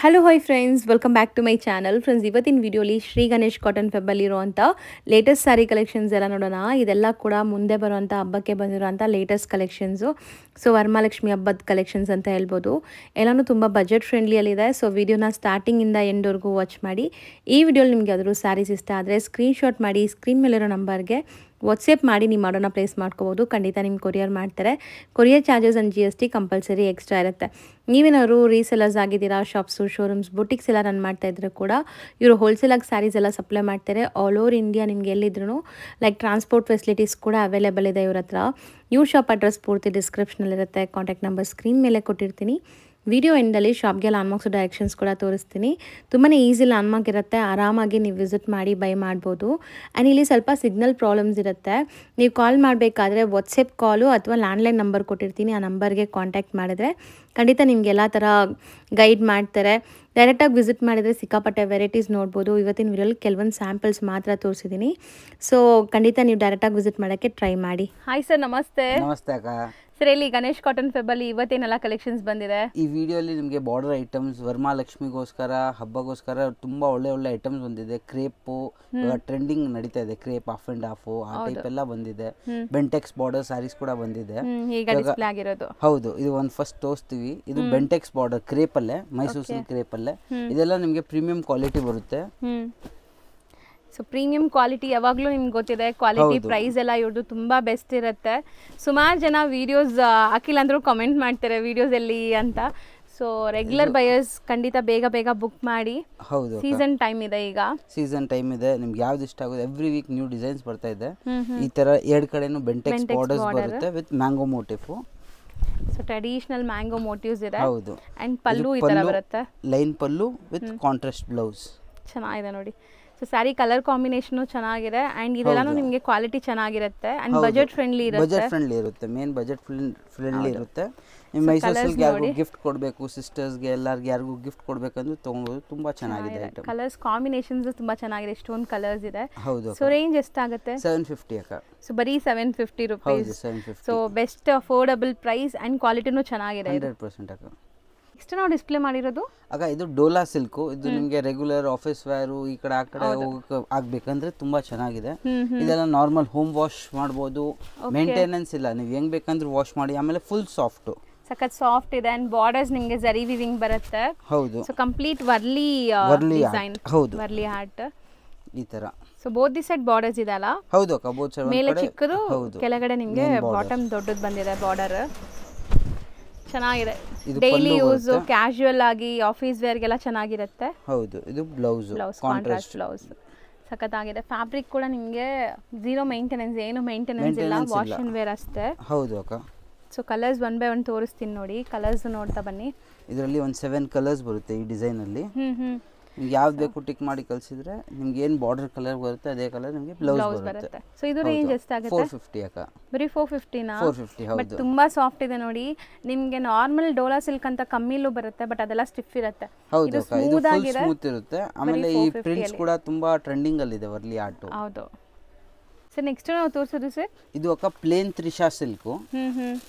Hello hi friends, welcome back to my channel. Friends, ಇವತ್ತಿನ ವಿಡಿಯೋಲಿ Shri Ganesh cotton ಫೆಬ್ಬಲ್ಲಿ ಇರುವಂಥ latest sari collections ಎಲ್ಲ ನೋಡೋಣ. ಇದೆಲ್ಲ ಕೂಡ ಮುಂದೆ ಬರುವಂಥ ಹಬ್ಬಕ್ಕೆ ಬಂದಿರುವಂಥ ಲೇಟೆಸ್ಟ್ ಕಲೆಕ್ಷನ್ಸು. ಸೊ ವರಮಹಾಲಕ್ಷ್ಮಿ ಹಬ್ಬದ ಕಲೆಕ್ಷನ್ಸ್ ಅಂತ ಹೇಳ್ಬೋದು. ಎಲ್ಲನೂ ತುಂಬ ಬಜೆಟ್ ಫ್ರೆಂಡ್ಲಿಯಲ್ಲಿದೆ. ಸೊ ವಿಡಿಯೋನ ಸ್ಟಾರ್ಟಿಂಗಿಂದ ಎಂಡ್ವರೆಗೂ ವಾಚ್ ಮಾಡಿ. ಈ ವಿಡಿಯೋಲಿ ನಿಮಗೆ ಯಾವ್ದಾದ್ರು ಸ್ಯಾರೀಸ್ ಇಷ್ಟ ಆದರೆ ಸ್ಕ್ರೀನ್ಶಾಟ್ ಮಾಡಿ ಸ್ಕ್ರೀನ್ ಮೇಲಿರೋ ನಂಬರ್ಗೆ ವಾಟ್ಸಪ್ ಮಾಡಿ ನಿಮ್ಮ ಆರ್ಡರ್ನ ಪ್ಲೇಸ್ ಮಾಡ್ಕೋಬೋದು. ಖಂಡಿತ ನಿಮ್ಮ ಕೊರಿಯರ್ ಮಾಡ್ತಾರೆ. Courier charges and GST compulsory extra ಇರುತ್ತೆ. ನೀವೇನಾದ್ರು ರೀಸೆಲರ್ಸ್ ಆಗಿದ್ದೀರಾ, ಶಾಪ್ಸು, ಶೋರೂಮ್ಸ್, ಬುಟಿಕ್ಸ್ ಎಲ್ಲ ರನ್ ಮಾಡ್ತಾ ಇದ್ರೆ ಕೂಡ ಇವರು ಹೋಲ್ಸೇಲಾಗಿ ಸ್ಯಾರೀಸ್ ಎಲ್ಲ ಸಪ್ಲೈ ಮಾಡ್ತಾರೆ. ಆಲ್ ಓವರ್ ಇಂಡಿಯಾ ನಿಮಗೆ ಎಲ್ಲಿದ್ರು ಲೈಕ್ ಟ್ರಾನ್ಸ್ಪೋರ್ಟ್ ಫೆಸಿಲಿಟೀಸ್ ಕೂಡ ಅವೈಲೇಬಲ್ ಇದೆ ಇವ್ರ ಹತ್ರ. ಇವ್ರ ಶಾಪ್ ಅಡ್ರೆಸ್ ಪೂರ್ತಿ ಡಿಸ್ಕ್ರಿಪ್ಷನಲ್ಲಿರುತ್ತೆ. ಕಾಂಟ್ಯಾಕ್ಟ್ ನಂಬರ್ ಸ್ಕ್ರೀನ್ ಮೇಲೆ ಕೊಟ್ಟಿರ್ತೀನಿ. ವಿಡಿಯೋ ಎಂಡಲ್ಲಿ ಶಾಪ್ಗೆ ಲಾನ್ಮಾರ್ಕ್ಸ್ ಡೈರೆಕ್ಷನ್ಸ್ ಕೂಡ ತೋರಿಸ್ತೀನಿ. ತುಂಬಾ ಈಸಿ ಲಾನ್ಮಾರ್ಕ್ ಇರುತ್ತೆ. ಆರಾಮಾಗಿ ನೀವು ವಿಸಿಟ್ ಮಾಡಿ ಬೈ ಮಾಡ್ಬೋದು. ಆ್ಯಂಡ್ ಇಲ್ಲಿ ಸ್ವಲ್ಪ ಸಿಗ್ನಲ್ ಪ್ರಾಬ್ಲಮ್ಸ್ ಇರುತ್ತೆ. ನೀವು ಕಾಲ್ ಮಾಡಬೇಕಾದ್ರೆ ವಾಟ್ಸಪ್ ಕಾಲು ಅಥವಾ ಲ್ಯಾಂಡ್ಲೈನ್ ನಂಬರ್ ಕೊಟ್ಟಿರ್ತೀನಿ. ಆ ನಂಬರ್ಗೆ ಕಾಂಟ್ಯಾಕ್ಟ್ ಮಾಡಿದ್ರೆ ಖಂಡಿತ ನಿಮ್ಗೆ ಎಲ್ಲ ಥರ ಗೈಡ್ ಮಾಡ್ತಾರೆ. ಡೈರೆಕ್ಟಾಗಿ ವಿಸಿಟ್ ಮಾಡಿದರೆ ಸಿಕ್ಕಾಪಟ್ಟೆ ವೆರೈಟೀಸ್ ನೋಡ್ಬೋದು. ಇವತ್ತಿನ ವಿಡಿಯೋಲಿ ಕೆಲವೊಂದು ಸ್ಯಾಂಪಲ್ಸ್ ಮಾತ್ರ ತೋರಿಸಿದ್ದೀನಿ. ಸೊ ಖಂಡಿತ ನೀವು ಡೈರೆಕ್ಟಾಗಿ ವಿಸಿಟ್ ಮಾಡೋಕ್ಕೆ ಟ್ರೈ ಮಾಡಿ. ಹಾಯ್ ಸರ್, ನಮಸ್ತೆ. ನಮಸ್ತೆ ಅಕ್ಕ. ಸರ್, ಇಲ್ಲಿ ಗಣೇಶ್ ಕಾಟನ್ ಫೆಬ್ಬಲ್ಲಿ ಇವತ್ತೇನೆಲ್ಲ ಕಲೆಕ್ಷನ್ಸ್ ಬಂದಿದೆ? ಈ ವಿಡಿಯೋಲಿ ನಿಮಗೆ ಬಾರ್ಡರ್ ಐಟಮ್ಸ್, ವರಮಹಾಲಕ್ಷ್ಮಿಗೋಸ್ಕರ, ಹಬ್ಬಗೋಸ್ಕರ ತುಂಬಾ ಒಳ್ಳೆ ಒಳ್ಳೆ ಐಟಮ್ಸ್ ಬಂದಿದೆ. ಕ್ರೇಪು ಟ್ರೆಂಡಿಂಗ್ ನಡೀತಾ ಇದೆ. ಕ್ರೇಪ್ ಆಫ್ ಅಂಡ್ ಆಫ್ ಆ ಟೈಪ್ ಎಲ್ಲ ಬಂದಿದೆ. ಬೆಂಟೆಕ್ಸ್ ಬಾರ್ಡರ್ ಸ್ಯಾರೀಸ್ ಕೂಡ ಬಂದಿದೆ. ಹೌದು, ಇದು ಒಂದು ಫಸ್ಟ್ ತೋರಿಸ್ತೀವಿ. ಇದು ಬೆಂಟೆಕ್ಸ್ ಬಾರ್ಡರ್ ಕ್ರೇಪ್ ಅಲ್ಲೇ, ಮೈಸೂರು ಸಿಲ್ಕ್ ಕ್ರೇಪ್ ಅಲ್ಲೇ. ಇದೆಲ್ಲ ನಿಮಗೆ ಪ್ರೀಮಿಯಂ ಕ್ವಾಲಿಟಿ ಬರುತ್ತೆ. ಸೊ ಪ್ರೀಮಿಯಂ ಕ್ವಾಲಿಟಿ ಯಾವಾಗಲೂ ನಿಮ್ಗೆ ಗೊತ್ತಿದೆ. ಕ್ವಾಲಿಟಿ ಪ್ರೈಸ್ ಎಲ್ಲ ಇವ್ರದ್ದು ತುಂಬ ಬೆಸ್ಟ್ ಇರುತ್ತೆ. ಸುಮಾರು ಜನ ವೀಡಿಯೋಸ್ ಹಾಕಿಲ್ಲ ಅಂದರೂ ಕಮೆಂಟ್ ಮಾಡ್ತಾರೆ ವೀಡಿಯೋಸ್ ಎಲ್ಲಿ ಅಂತ. ಸೊ ರೆಗ್ಯುಲರ್ ಬಯರ್ಸ್ ಖಂಡಿತ ಬೇಗ ಬೇಗ ಬುಕ್ ಮಾಡಿ. ಹೌದು, ಸೀಸನ್ ಟೈಮ್ ಇದೆ, ಈಗ ಸೀಸನ್ ಟೈಮ್ ಇದೆ. ನಿಮ್ಗೆ ಯಾವ್ದು ಇಷ್ಟ ಆಗುತ್ತೆ, ಎವ್ರಿ ವೀಕ್ ನ್ಯೂ ಡಿಸೈನ್ಸ್ ಬರ್ತಾ ಇದೆ. ಈ ತರ ಎರಡು ಕಡೆನೂ ಬೆಂಟೆಕ್ಸ್ ಬಾರ್ಡರ್ಸ್ ಬರುತ್ತೆ with mango motif. So traditional mango motives ಇದೆ. ಹೌದು, ಅಂಡ್ ಪಲ್ಲು ಈ ತರ ಬರುತ್ತೆ. Line pallu with contrast blouse. ಚೆನ್ನಾಗಿದೆ ನೋಡಿ. ಸೊ ಸ್ಯಾರಿ ಕಲರ್ ಕಾಂಬಿನೇಷನ್ ಚೆನ್ನಾಗಿದೆ. ಅಂಡ್ ಇದೆಲ್ಲಾನು ನಿಮಗೆ ಕ್ವಾಲಿಟಿ ಚೆನ್ನಾಗಿರುತ್ತೆ. ಅಂಡ್ ಬಜೆಟ್ ಫ್ರೆಂಡ್ಲಿ ಇರುತ್ತೆ. ಮೇನ್ ಬಜೆಟ್ ಫ್ರೆಂಡ್ಲಿ ಇರುತ್ತೆ. ನಿಮ್ಮ ಮೈಸೂರಿಗೆ ಯಾರಿಗೂ ಗಿಫ್ಟ್ ಕೊಡಬೇಕು, ಸಿಸ್ಟರ್ಸ್ಗೆ ಎಲ್ಲರಿಗೂ ಯಾರಿಗೂ ಗಿಫ್ಟ್ ಕೊಡಬೇಕಂದ್ರೆ ತಗೊಳ್ಬೋದು. ತುಂಬಾ ಚೆನ್ನಾಗಿದೆ ಐಟಮ್. ಕಲರ್ಸ್ ಕಾಂಬಿನೇಷನ್ಸ್ ತುಂಬಾ ಚೆನ್ನಾಗಿದೆ. ಎಷ್ಟೊಂದು ಕಲರ್ಸ್ ಇದೆ. ಹೌದು. ಸೊ ರೇಂಜ್ ಎಷ್ಟಾಗುತ್ತೆ? 750 ಅಕ್ಕ. ಸೊ ಬರೀ 750 rupees. So best affordable price and ಕ್ವಾಲಿಟಿನೂ ಚೆನ್ನಾಗಿದೆ. 100% ಅಕ್ಕ. ನೆಕ್ಸ್ಟ್ ನಾವು ಡಿಸ್ಪ್ಲೇ ಮಾಡಿರೋದು ಆಗ ಇದು ಡೋಲಾ ಸಿಲ್ಕ್. ಇದು ನಿಮಗೆ ರೆಗ್ಯುಲರ್ ಆಫೀಸ್ ವೇರು ಈ ಕಡೆ ಆ ಕಡೆ ಆಗ್ಬೇಕಂದ್ರೆ ತುಂಬಾ ಚೆನ್ನಾಗಿದೆ. ಇದೆಲ್ಲ ನಾರ್ಮಲ್ ಹೋಮ್ ವಾಶ್ ಮಾಡ್ಬೋದು. ಮೇಂಟೆನೆನ್ಸ್ ಇಲ್ಲ, ನೀವು ಹೆಂಗ್ ಬೇಕಂದ್ರೆ ವಾಶ್ ಮಾಡಿ. ಆಮೇಲೆ ಫುಲ್ ಸಾಫ್ಟ್, ಸಖತ್ ಸಾಫ್ಟ್ ಇದೆ. ಅಂಡ್ ಬಾರ್ಡರ್ಸ್ ನಿಮಗೆ ಜರಿ ವಿವಿಂಗ್ ಬರುತ್ತೆ. ಹೌದು. So complete Warli design. ಹೌದು, ವರ್ಲಿ ಹಾರ್ಟ್ ಈ ತರ. So both the side borders ಇದೆ ಅಲ್ಲ? ಹೌದು ಅಕ್ಕ. ಬೋತ್ ಸೈಡ್ ಮೇಲೆ ಚಿಕ್ಕದು, ಕೆಳಗಡೆ ನಿಮಗೆ ಬಾಟಮ್ ದೊಡ್ಡದು ಬಂದಿದೆ ಬಾರ್ಡರ್. ಚೆನ್ನಾಗಿದೆ. ಡೈಲಿ ಯೂಸ್, ಕ್ಯಾಶುವಲ್ ಆಗಿ ಆಫೀಸ್ ವೇರ್ಗೆಲ್ಲ ಚೆನ್ನಾಗಿರುತ್ತೆ. ಹೌದು. ಇದು ಬ್ಲೌಸ್, ಕಾಂಟ್ರಾಸ್ಟ್ ಬ್ಲೌಸ್ ಸಖತ್ತಾಗಿದೆ. ಫ್ಯಾಬ್ರಿಕ್ ಕೂಡ ನಿಮಗೆ ಝೀರೋ ಮೇಂಟೆನೆನ್ಸ್, ಏನು ಮೇಂಟೆನೆನ್ಸ್ ಇಲ್ಲ, ವಾಶ್ ಅಂಡ್ ವೇರ್ ಅಷ್ಟೇ. ಹೌದು ಅಕ್ಕ. So colours one by one ತೋರಿಸ್ತೀನಿ ನೋಡಿ. ಕಲರ್ಸ್ ನೋಡ್ತಾ ಬನ್ನಿ. ಇದರಲ್ಲಿ ಒಂದು 7 ಕಲರ್ಸ್ ಬರುತ್ತೆ ಈ ಡಿಸೈನ್ ಅಲ್ಲಿ. ನಿಮ್ಗೆ ಯಾವ್ದು ಬೇಕು ಟಿಕ್ ಮಾಡಿ ಕಳಿಸಿದ್ರೆ ನಿಮ್ಗೆ ಏನು ಬಾರ್ಡರ್ ಕಲರ್ ಬರುತ್ತೆ ಅದೇ ಕಲರ್ ನಿಮಗೆ ಬ್ಲೌಸ್ ಬರುತ್ತೆ. ಸೊ ಇದು ರೇಂಜ್ ಎಷ್ಟಾಗುತ್ತೆ? 450 ಅಕ್ಕ. ಬರೀ 450 ನಾ? 450. ಹೌದು. ಬಟ್ ತುಂಬಾ ಸಾಫ್ಟ್ ಇದೆ ನೋಡಿ. ನಿಮಗೆ ನಾರ್ಮಲ್ ಡೋಲಾ ಸಿಲ್ಕ್ ಅಂತ ಕಮ್ಮಿಲೂ ಬರುತ್ತೆ, ಬಟ್ ಅದೆಲ್ಲ ಸ್ಟಿಫ್ ಇರುತ್ತೆ. ಹೌದು ಅಕ್ಕ. ಇದು ಫುಲ್ ಸ್ಮೂತ್ ಇರುತ್ತೆ. ಆಮೇಲೆ ಈ ಪ್ರಿಂಟ್ಸ್ ಕೂಡ ತುಂಬಾ ಟ್ರೆಂಡಿಂಗ್ ಅಲ್ಲಿ ಇದೆ, ವರ್ಲಿ ಆರ್ಟ್. ಹೌದು ಸರ್. ನೆಕ್ಸ್ಟ್ ನಾವು ತೋರಿಸೋದು ಸರ್, ಇದು ಅಕ್ಕ ಪ್ಲೇನ್ ತ್ರಿಷಾ ಸಿಲ್ಕ್.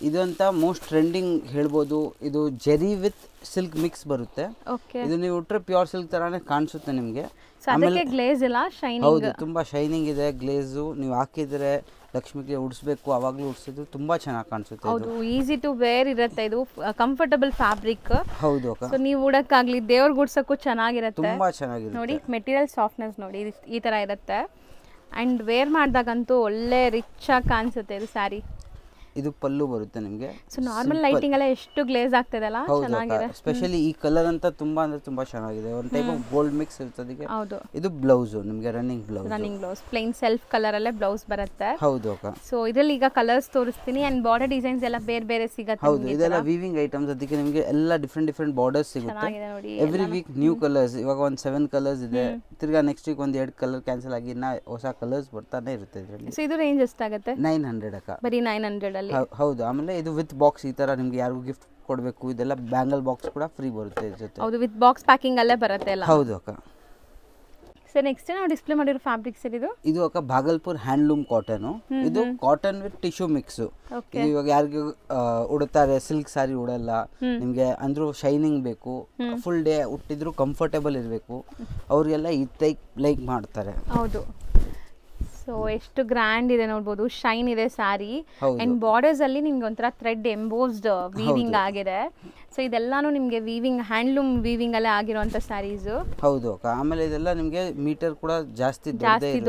ಇದು ಅಂತ ಮೋಸ್ಟ್ ಟ್ರೆಂಡಿಂಗ್ ಹೇಳ್ಬೋದು. ಇದು ಜೆರಿ ವಿತ್ ಸಿಲ್ಕ್ ಮಿಕ್ಸ್ ಬರುತ್ತೆ. ಇದು ನೀವು ಉಟ್ರೆ ಪ್ಯೂರ್ ಸಿಲ್ಕ್ ತರಾನೇ ಕಾಣಿಸುತ್ತೆ ನಿಮಗೆ. ಆಮೇಲೆ ಗ್ಲೇಸ್ ಇಲ್ಲ, ಶೈನಿಂಗ್. ಹೌದು, ತುಂಬಾ ಶೈನಿಂಗ್ ಇದೆ. ಗ್ಲೇಸು ನೀವು ಹಾಕಿದ್ರೆ ಲಕ್ಷ್ಮಿಗೆ ಉಡಿಸ್ಬೇಕು, ಅವಾಗಲೂ ಉಡಿಸಿದ್ರು ತುಂಬಾ ಚೆನ್ನಾಗಿ ಕಾಣಿಸುತ್ತೆ. ಹೌದು, ಈಸಿ ಟು ವೇರ್ ಇರುತ್ತೆ. ಇದು ಕಂಫರ್ಟಬಲ್ ಫ್ಯಾಬ್ರಿಕ್. ಹೌದು ಅಕ್ಕ. ಸೊ ನೀವು ಉಡಕ್ಕಾಗ್ಲಿ, ದೇವ್ರಿಗೆ ಉಡ್ಸಕ್ಕೂ ಚೆನ್ನಾಗಿರುತ್ತೆ. ತುಂಬಾ ಚೆನ್ನಾಗಿರುತ್ತೆ ನೋಡಿ. ಮೆಟೀರಿಯಲ್ ಸಾಫ್ಟ್ನೆಸ್ ನೋಡಿ, ಈ ತರ ಇರುತ್ತೆ. ಅಂಡ್ ವೇರ್ ಮಾಡಿದಾಗಂತೂ ಒಳ್ಳೆ ರಿಚ್ ಆಗಿ ಕಾಣಿಸುತ್ತೆ ಇದು ಸ್ಯಾರಿ. ಇದು ಪಲ್ಲು ಬರುತ್ತೆ ನಿಮಗೆ. ಸೊ ನಾರ್ಮಲ್ ಲೈಟಿಂಗ್ ಎಲ್ಲ ಎಷ್ಟು ಗ್ಲೇಸ್ ಆಗ್ತದಲ್ಲ, ಚೆನ್ನಾಗಿದೆ. ಸ್ಪೆಷಲಿ ಈ ಕಲರ್ ಅಂತ ತುಂಬಾ ಅಂದ್ರೆ ತುಂಬಾ ಚೆನ್ನಾಗಿದೆ. ಒಂದು ಟೈಪ್ ಆಫ್ ಗೋಲ್ಡ್ ಮಿಕ್ಸ್ ಇರ್ತದೆ. ಹೌದು. ಇದು ಬ್ಲೌಸ್ ನಿಮಗೆ running blouse plain self colour ಅಲ್ಲೇ ಬ್ಲೌಸ್ ಬರುತ್ತೆ. ಹೌದು ಅಕ್ಕ. ಸೊ ಇದರಲ್ಲಿ ಈಗ ಕಲರ್ಸ್ ತೋರಿಸ್ತೀನಿ. ಅಂಡ್ ಬಾರ್ಡರ್ ಡಿಸೈನ್ಸ್ ಎಲ್ಲ ಬೇರೆ ಬೇರೆ ಸಿಗುತ್ತೆ. ಹೌದು, ಇದೆಲ್ಲ ವೀವಿಂಗ್ ಐಟಮ್ಸ್. ಅದಕ್ಕೆ ನಿಮಗೆ ಎಲ್ಲ ಡಿಫ್ರೆಂಟ್ ಬಾರ್ಡರ್ಸ್ ಸಿಗುತ್ತೆ. Every week new colours. ಇವಾಗ ಒಂದು 7 ಕಲರ್ಸ್ ಇದೆ. ತಿರ್ಗಾ ನೆಕ್ಸ್ಟ್ ವೀಕ್ ಒಂದು 2 ಕಲರ್ ಕ್ಯಾನ್ಸಲ್ ಆಗಿ ಇನ್ನ ಹೊಸ ಕಲರ್ಸ್ ಬರ್ತಾನೆ ಇರುತ್ತೆ ಇದರಲ್ಲಿ. ಸೊ ಇದು ರೇಂಜ್ ಎಷ್ಟಾಗುತ್ತೆ? 900 ಅಕ್ಕ. ಬರೀ 900 ಅಲ್ಲಿ. ಹೌದು. ಆಮೇಲೆ ಇದು ವಿತ್ ಬಾಕ್ಸ್. ಈ ತರ ನಿಮ್ಗೆ ಯಾರಿಗೂ ಗಿಫ್ಟ್ ಕೊಡಬೇಕು, ಇದೆಲ್ಲ ಬ್ಯಾಂಗಲ್ ಬಾಕ್ಸ್ ಕೂಡ ಫ್ರೀ ಬರುತ್ತೆ ಜೊತೆ. ಹೌದು, ವಿತ್ ಬಾಕ್ಸ್ ಪ್ಯಾಕಿಂಗ್ ಅಲ್ಲೇ ಬರುತ್ತೆ ಎಲ್ಲ. ಹೌದು ಅಕ್ಕ. ಸರ್ ನೆಕ್ಸ್ಟ್ ನಾವು ಡಿಸ್ಪ್ಲೇ ಮಾಡಿರೋ ಫ್ಯಾಬ್ರಿಕ್ಸ್ ಇದು ಇದು ಅಕ್ಕ ಭಾಗಲ್ಪುರ್ ಹ್ಯಾಂಡ್ಲೂಮ್ ಕಾಟನ್. ಇದು ಕಾಟನ್ ವಿತ್ ಟಿಶ್ಯೂ ಮಿಕ್ಸ್. ಇವಾಗ ಯಾರಿಗೂ ಉಡುತ್ತಾರೆ ಸಿಲ್ಕ್ ಸಾರಿ ಉಡಲ್ಲ, ನಿಮ್ಗೆ ಅಂದ್ರೂ ಶೈನಿಂಗ್ ಬೇಕು, ಫುಲ್ ಡೇ ಉಟ್ಟಿದ್ರು ಕಂಫರ್ಟೇಬಲ್ ಇರಬೇಕು, ಅವ್ರಿಗೆಲ್ಲ ಈ ಟೈಪ್ ಲೈಕ್ ಮಾಡ್ತಾರೆ. ಹೌದು. ಸೊ ಎಷ್ಟು ಗ್ರ್ಯಾಂಡ್ ಇದೆ ನೋಡ್ಬೋದು, ಶೈನ್ ಇದೆ ಸ್ಯಾರಿ ಅಂಡ್ ಬಾರ್ಡರ್ಸ್ ಅಲ್ಲಿ ನಿಮ್ಗೆ ಒಂಥರ ಥ್ರೆಡ್ ಎಂಬೋಸ್ಡ್ ವೀವಿಂಗ್ ಆಗಿದೆ. ಸೊ ಇದೆಲ್ಲಾನು ನಿಮ್ಗೆ ವೀವಿಂಗ್ ಹ್ಯಾಂಡ್ಲೂಮ್ ವೀವಿಂಗ್ ಅಲ್ಲೇ ಆಗಿರುವಂತ ಸ್ಯಾರೀಸ್. ಹೌದು ಅಕ್ಕ. ಆಮೇಲೆ ಇದೆಲ್ಲ ನಿಮ್ಗೆ ಮೀಟರ್ ಕೂಡ ಜಾಸ್ತಿ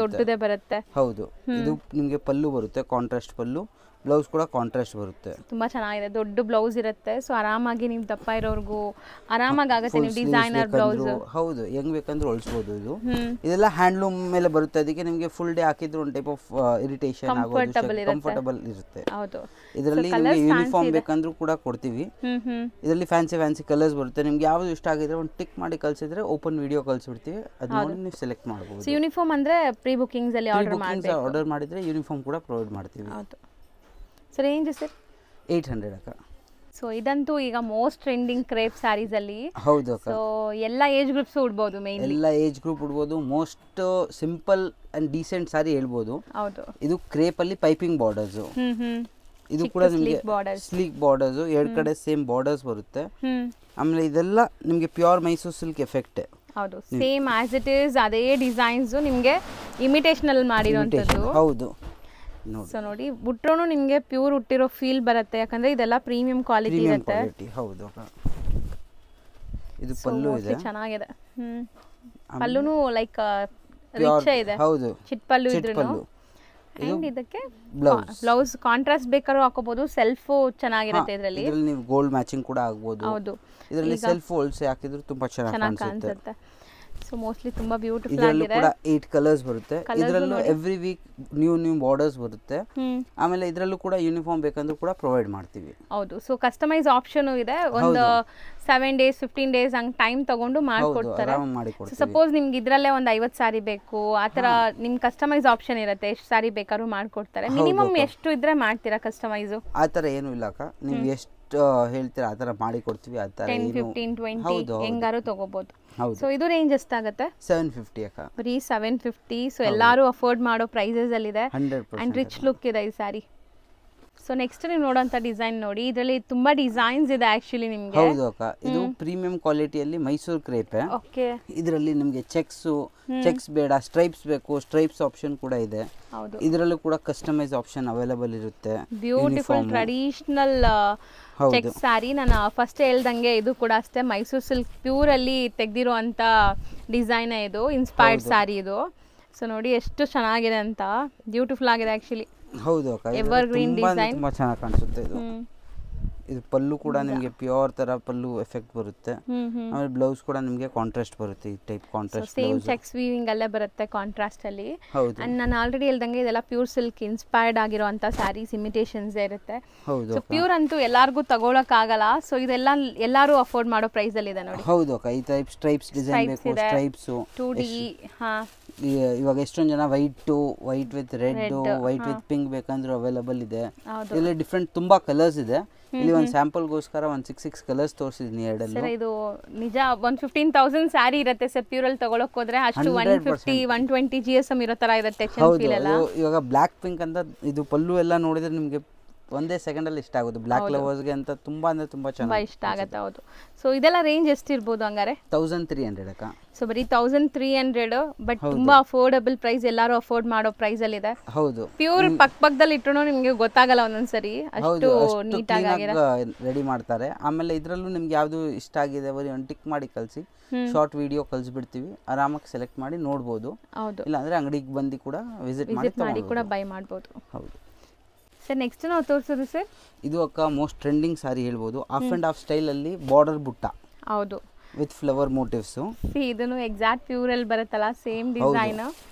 ದೊಡ್ಡದೇ ಬರುತ್ತೆ. ಹೌದು. ಇದು ನಿಮ್ಗೆ ಪಲ್ಲು ಬರುತ್ತೆ, ಕಾಂಟ್ರಾಸ್ಟ್ ಪಲ್ಲು, ಬ್ಲೌಸ್ ಕೂಡ ಕಾಂಟ್ರಾಸ್ಟ್ ಬರುತ್ತೆ. ತುಂಬಾ ಚೆನ್ನಾಗಿದೆ, ದೊಡ್ಡ ಬ್ಲೌಸ್ ಇರುತ್ತೆ. ಸೊ ಆರಾಮಾಗಿ ನೀವು ದಪ್ಪ ಇರೋರ್ಗೂ ಆರಾಮಾಗಿ ಆಗುತ್ತೆ. ನೀವು ಡಿಸೈನರ್ ಬ್ಲೌಸ್ ಹೌದು ಹೆಂಗ್ ಬೇಕಂದ್ರೆ ಹೊಲಿಸಬಹುದು. ಇದು ಇದೆಲ್ಲ ಹ್ಯಾಂಡ್ಲೂಮ್ ಮೇಲೆ ಬರುತ್ತೆ, ಅದಕ್ಕೆ ನಿಮ್ಗೆ ಫುಲ್ ಡೇ ಹಾಕಿದ್ರು ಒಂದು ಟೈಪ್ ಆಫ್ ಇರಿಟೇಷನ್ ಆಗೋದು, ಕಂಫರ್ಟಬಲ್ ಇರುತ್ತೆ. ಹೌದು. ಇದರಲ್ಲಿ ನಿಮ್ಗೆ ಯೂನಿಫಾರ್ಮ್ ಬೇಕಂದ್ರೂ ಕೂಡ ಕೊಡ್ತೀವಿ. ಇದರಲ್ಲಿ ಫ್ಯಾನ್ಸಿ ಕಲರ್ಸ್ ಬರುತ್ತೆ. ನಿಮ್ಗೆ ಯಾವ್ದು ಇಷ್ಟ ಆಗಿದ್ರೆ ಒಂದು ಟಿಕ್ ಮಾಡಿ ಕಳ್ಸಿದ್ರೆ ಓಪನ್ ವಿಡಿಯೋ ಕಳ್ಸಿಬಿಡ್ತೀವಿ, ಅದು ನೋಡಿ ನೀವು ಸೆಲೆಕ್ಟ್ ಮಾಡಬಹುದು. ಸೊ ಯೂನಿಫಾರ್ಮ್ ಅಂದ್ರೆ ಪ್ರೀ ಬುಕಿಂಗ್ಸ್ ಅಲ್ಲಿ ಆರ್ಡರ್ ಮಾಡಿದ್ರೆ ಯೂನಿಫಾರ್ಮ್ ಕೂಡ ಪ್ರೊವೈಡ್ ಮಾಡ್ತೀವಿ. ಹೌದು. ಸೊ ರೇಂಜ್ ಸರ್ 800 ಅಕ್ಕ. ಸೊ ಇದಂತೂ ಈಗ ಮೋಸ್ಟ್ ಟ್ರೆಂಡಿಂಗ್ ಕ್ರೇಪ್ ಸ್ಯಾರೀಸ್ ಅಲ್ಲಿ. ಹೌದು ಅಕ್ಕ. ಸೊ ಎಲ್ಲ ಏಜ್ ಗ್ರೂಪ್ಸ್ ಉಡ್ಬೋದು, ಮೇನ್ ಎಲ್ಲ ಏಜ್ ಗ್ರೂಪ್ ಉಡ್ಬೋದು. Most simple and decent sari ಹೇಳ್ಬೋದು. ಹೌದು. ಇದು ಕ್ರೇಪ್ ಅಲ್ಲಿ ಪೈಪಿಂಗ್ ಬಾರ್ಡರ್ಸ್. ಇದು ಕೂಡ ನಿಮಗೆ ಸ್ಲೀಕ್ ಬಾರ್ಡರ್ಸ್, ಎರಡು ಕಡೆ ಸೇಮ್ ಬಾರ್ಡರ್ಸ್ ಬರುತ್ತೆ. ಆಮೇಲೆ ಇದೆಲ್ಲ ನಿಮಗೆ ಪ್ಯೂರ್ ಮೈಸೂರು ಸಿಲ್ಕ್ ಎಫೆಕ್ಟ್. ಹೌದು, ಸೇಮ್ ಆಸ್ ಇಟ್ ಇಸ್ ಅದೇ ಡಿಸೈನ್ಸ್ ನಿಮಗೆ ಇಮಿಟೇಷನ್ ಅಲ್ಲಿ ಮಾಡಿರೋಂಥದ್ದು. ಹೌದು. ಸೊ ನೋಡಿ ಬಿಟ್ರೂ ನಿಮಗೆ ಪ್ಯೂರ್ ಹುಟ್ಟಿರೋ ಫೀಲ್ ಬರುತ್ತೆ, ಯಾಕಂದ್ರೆ ಇದೆಲ್ಲ ಪ್ರೀಮಿಯಂ ಕ್ವಾಲಿಟಿ ಇರುತ್ತೆ. ಹೌದು. ಇದು ಪಲ್ಲು ಇದೆ, ಚೆನ್ನಾಗಿದೆ. ಪಲ್ಲುನು ಲೈಕ್ ರಿಚ್ ಇದೆ. ಹೌದು, ಚಿಟ್ ಪಲ್ಲು ಇದ್ರೂ. ಅಂಡ್ ಇದಕ್ಕೆ ಬ್ಲೌಸ್ ಕಾಂಟ್ರಾಸ್ಟ್ ಬೇಕಾದ್ರೂ ಹಾಕೋಬಹುದು, ಸೆಲ್ಫ್ ಚೆನ್ನಾಗಿರುತ್ತೆ ಇದರಲ್ಲಿ. ನೀವು ಗೋಲ್ಡ್ ಮ್ಯಾಚಿಂಗ್ ಕೂಡ ಆಗಬಹುದು. ಹೌದು. ಇದರಲ್ಲಿ ಸೆಲ್ಫ್ ಹೋಲ್ಸ್ ಹಾಕಿದ್ರು ತುಂಬಾ ಚೆನ್ನಾಗಿ ಕಾಣಿಸುತ್ತೆ. ಸೊ ಮೋಸ್ಟ್ಲಿ ತುಂಬಾ ಬ್ಯೂಟಿಫುಲ್ ಇದರಲ್ಲೂ ಕೂಡ 8 ಕಲರ್ಸ್ ಬರುತ್ತೆ. ಇದರಲ್ಲೂ ಎವ್ರಿ ವೀಕ್ ನ್ಯೂ ಬಾರ್ಡರ್ಸ್ ಬರುತ್ತೆ. ಆಮೇಲೆ ಇದರಲ್ಲೂ ಕೂಡ ಯೂನಿಫಾರ್ಮ್ ಬೇಕಂದ್ರೂ ಕೂಡ ಪ್ರೊವೈಡ್ ಮಾಡ್ತೀವಿ. ಹೌದು. ಸೊ ಕಸ್ಟಮೈಸ್ ಆಪ್ಷನ್ ಇದೆ. ಒಂದು 7 days 15 days ಹಂಗೆ ಟೈಮ್ ತಗೊಂಡು ಮಾಡ್ಕೊಡ್ತಾರೆ. ಸಪೋಸ್ ನಿಮ್ಗೆ ಇದರಲ್ಲೇ ಒಂದು 50 ಸಾರಿ ಬೇಕು, ಆ ಥರ ನಿಮ್ ಕಸ್ಟಮೈಸ್ ಆಪ್ಷನ್ ಇರುತ್ತೆ, ಎಷ್ಟು ಸಾರಿ ಬೇಕಾದ್ರೂ ಮಾಡ್ಕೊಡ್ತಾರೆ. ಮಿನಿಮಮ್ ಎಷ್ಟು ಇದ್ರೆ ಮಾಡ್ತೀರಾ ಕಸ್ಟಮೈಸು? ಆ ಥರ ಏನೂ ಇಲ್ಲ ಅಕ್ಕ, ನೀವು ಎಷ್ಟು ಹೇಳ್ತೀರಾ ಆ ಥರ ಮಾಡಿ ಕೊಡ್ತೀವಿ. ಆ ಥರ 10 15 20 ಹೆಂಗಾರು ತಗೋಬಹುದು. ಸೊ ಇದು ರೇಂಜ್ ಎಷ್ಟಾಗುತ್ತೆ? 750 ಅಕ್ಕ. ಬರೀ 750. ಸೊ ಎಲ್ಲರೂ ಅಫೋರ್ಡ್ ಮಾಡೋ ಪ್ರೈಸಸ್ ಅಲ್ಲಿ ಇದೆ. 100% ಅಂಡ್ ರಿಚ್ ಲುಕ್ ಇದೆ ಈ ಸ್ಯಾರಿ. ಸೊ ನೆಕ್ಸ್ಟ್ ನೀವು ನೋಡೋಂಥ ಡಿಸೈನ್ ನೋಡಿ, ಇದರಲ್ಲಿ ತುಂಬಾ ಡಿಸೈನ್ಸ್ ಇದೆ ಆಕ್ಚುಲಿ ನಿಮಗೆ. ಹೌದು ಅಕ್ಕ. ಇದು ಪ್ರೀಮಿಯಂ ಕ್ವಾಲಿಟಿಯಲ್ಲಿ ಮೈಸೂರು ಕ್ರೇಪ್. ಓಕೆ. ಇದರಲ್ಲಿ ನಿಮಗೆ ಚೆಕ್ಸ್ ಬೇಡ, ಸ್ಟ್ರೈಪ್ಸ್ ಬೇಕು, ಸ್ಟ್ರೈಪ್ಸ್ ಆಪ್ಷನ್ ಕೂಡ ಇದೆ. ಇದರಲ್ಲೂ ಕೂಡ ಕಸ್ಟಮೈಸ್ ಆಪ್ಷನ್ ಅವೈಲೇಬಲ್ ಇರುತ್ತೆ. Beautiful traditional check sari. ನಾನು ಫಸ್ಟ್ ಹೇಳ್ದಂಗೆ ಇದು ಕೂಡ ಅಷ್ಟೇ ಮೈಸೂರು ಸಿಲ್ಕ್ ಪ್ಯೂರ್ ಅಲ್ಲಿ ತೆಗ್ದಿರುವಂತ ಡಿಸೈನ್ ಇದು, ಇನ್ಸ್ಪೈರ್ಡ್ ಸ್ಯಾರಿ ಇದು. ಸೊ ನೋಡಿ ಎಷ್ಟು ಚೆನ್ನಾಗಿದೆ ಅಂತ, ಬ್ಯೂಟಿಫುಲ್ ಆಗಿದೆ ಆಕ್ಚುಲಿ. ಹೌದು ಅಕ್ಕ. ಎವರ್ಗ್ರೀನ್ ಡಿಸೈನ್ ತುಂಬಾ ಚೆನ್ನಾಗಿ ಕಾಣಿಸುತ್ತೆ ಇದು. ಇದು ಪಲ್ಲು ಕೂಡ ನಿಮಗೆ ಪ್ಯೂರ್ ತರ ಪಲ್ಲು ಎಫೆಕ್ಟ್ ಬರುತ್ತೆ. ಆಮೇಲೆ ಬ್ಲೌಸ್ ಕೂಡ ನಿಮಗೆ ಕಾಂಟ್ರಾಸ್ಟ್ ಬರುತ್ತೆ, ಈ type contrast same cheques weaving ಅಲ್ಲೇ ಬರುತ್ತೆ ಕಾಂಟ್ರಾಸ್ಟ್ ಅಲ್ಲಿ. ಹೌದು. ಅಂಡ್ ನಾನು ಆಲ್ರೆಡಿ ಹೇಳ್ದಂಗೆ ಇದೆಲ್ಲ ಪ್ಯೂರ್ ಸಿಲ್ಕ್ ಇನ್ಸ್ಪೈರ್ಡ್ ಆಗಿರುವಂತ ಸ್ಯಾರೀಸ್, ಇಮಿಟೇಷನ್ಸ್ ಇರುತ್ತೆ. ಹೌದು. ಸೊ ಪ್ಯೂರ್ ಅಂತೂ ಎಲ್ಲಾರ್ಗೂ ತಗೊಳಕ್ ಆಗಲ್ಲ. ಸೊ ಇದೆಲ್ಲ ಎಲ್ಲರೂ ಅಫೋರ್ಡ್ ಮಾಡೋ ಪ್ರೈಸ್ ಅಲ್ಲಿ ಇದೆ ನೋಡಿ. ಹೌದು ಅಕ್ಕ. ಈ ಟೈಪ್ ಸ್ಟ್ರೈಪ್ಸ್ ಡಿಸೈನ್ ಬೇಕು, ಸ್ಟ್ರೈಪ್ಸ್ 2D. ಇವಾಗ ಎಷ್ಟೊಂದು ಜನ white with red, white with pink ಬೇಕಂದ್ರೆ ಅವೈಲೇಬಲ್ ಇದೆ. ಇಲ್ಲಿ ಡಿಫ್ರೆಂಟ್ ತುಂಬಾ ಕಲರ್ಸ್ ಇದೆ. ಇಲ್ಲಿ ಒಂದು ಸ್ಯಾಂಪಲ್ಗೋಸ್ಕರ ಒಂದು 6 ಕಲರ್ಸ್ ತೋರಿಸಿದೀನಿ ಎರಡಲ್ಲೂ. ಸರ್ ಇದು ನಿಜ 15,000 ಸ್ಯಾರಿ ಇರುತ್ತೆ ಸರ್ ಪ್ಯೂರ್ ಅಲ್ಲಿ ತಗೊಳಕ್ ಹೋದ್ರೆ. ಅಷ್ಟು 150 120 GSM ಇರೋ ತರ ಇರುತ್ತೆ. ಇವಾಗ ಬ್ಲಾಕ್ ಪಿಂಕ್ ಅಂತ ಇದು ಪಲ್ಲು ಎಲ್ಲ ನೋಡಿದ್ರೆ ನಿಮ್ಗೆ ಒಂದೇ ಸೆಕೆಂಡ್ ಅಲ್ಲಿ ಇಷ್ಟ ಆಗುತ್ತೆ. ಬ್ಲಾಕ್ ಲವರ್ಸ್ಗೆ ಅಂತ ತುಂಬಾ ಅಂದ್ರೆ ತುಂಬಾ ಚೆನ್ನಾಗಿ ಇಷ್ಟ ಆಗುತ್ತೆ. ಹೌದು. ಸೊ ಇದೆಲ್ಲ ರೇಂಜ್ ಎಷ್ಟು ಇರ್ಬೋದು ಹಂಗಾರೆ? 1300 ಅಕ್ಕ. ಸೊ ಬರೀ 1300, ಬಟ್ ತುಂಬಾ ಅಫೋರ್ಡಬಲ್ ಪ್ರೈಸ್, ಎಲ್ಲರೂ ಅಫೋರ್ಡ್ ಮಾಡೋ ಪ್ರೈಸ್ ಅಲ್ಲಿ ಇದೆ. ಹೌದು. ಪ್ಯೂರ್ ಪಕ್ಕದಲ್ಲಿ ಇಟ್ಟರು ನಿಮ್ಗೆ ಗೊತ್ತಾಗಲ್ಲ ಒಂದೊಂದ್ಸರಿ, ಅಷ್ಟು ನೀಟಾಗಿ ರೆಡಿ ಮಾಡ್ತಾರೆ. ಆಮೇಲೆ ಇದ್ರಲ್ಲೂ ನಿಮ್ಗೆ ಯಾವ್ದು ಇಷ್ಟ ಆಗಿದೆ ಬರೀ ಒಂದು ಟಿಕ್ ಮಾಡಿ ಕಳ್ಸಿ, ಶಾರ್ಟ್ ವಿಡಿಯೋ ಕಳ್ಸಿಬಿಡ್ತೀವಿ, ಆರಾಮಾಗಿ ಸೆಲೆಕ್ಟ್ ಮಾಡಿ ನೋಡ್ಬೋದು. ಇಲ್ಲ ಅಂದ್ರೆ ಅಂಗಡಿಗೆ ಬಂದು ಕೂಡ ವಿಸಿಟ್ ಮಾಡಿ ಕೂಡ ಬೈ ಮಾಡ್ಬೋದು. ಹೌದು ಸರ್. ನೆಕ್ಸ್ಟ್ ನಾವು ತೋರಿಸೋದು ಸರ್, ಇದು ಅಕ್ಕ ಮೋಸ್ಟ್ ಟ್ರೆಂಡಿಂಗ್ ಸಾರಿ ಹೇಳ್ಬೋದು. ಆಫ್ ಅಂಡ್ ಆಫ್ ಸ್ಟೈಲ್ ಅಲ್ಲಿ ಬಾರ್ಡರ್ ಬುಟ್ಟ. ಹೌದು. With flower motives. ಇದನ್ನು ಎಕ್ಸಾಕ್ಟ್ ಪ್ಯೂರ್ ಅಲ್ಲಿ ಬರುತ್ತಲ್ಲ, same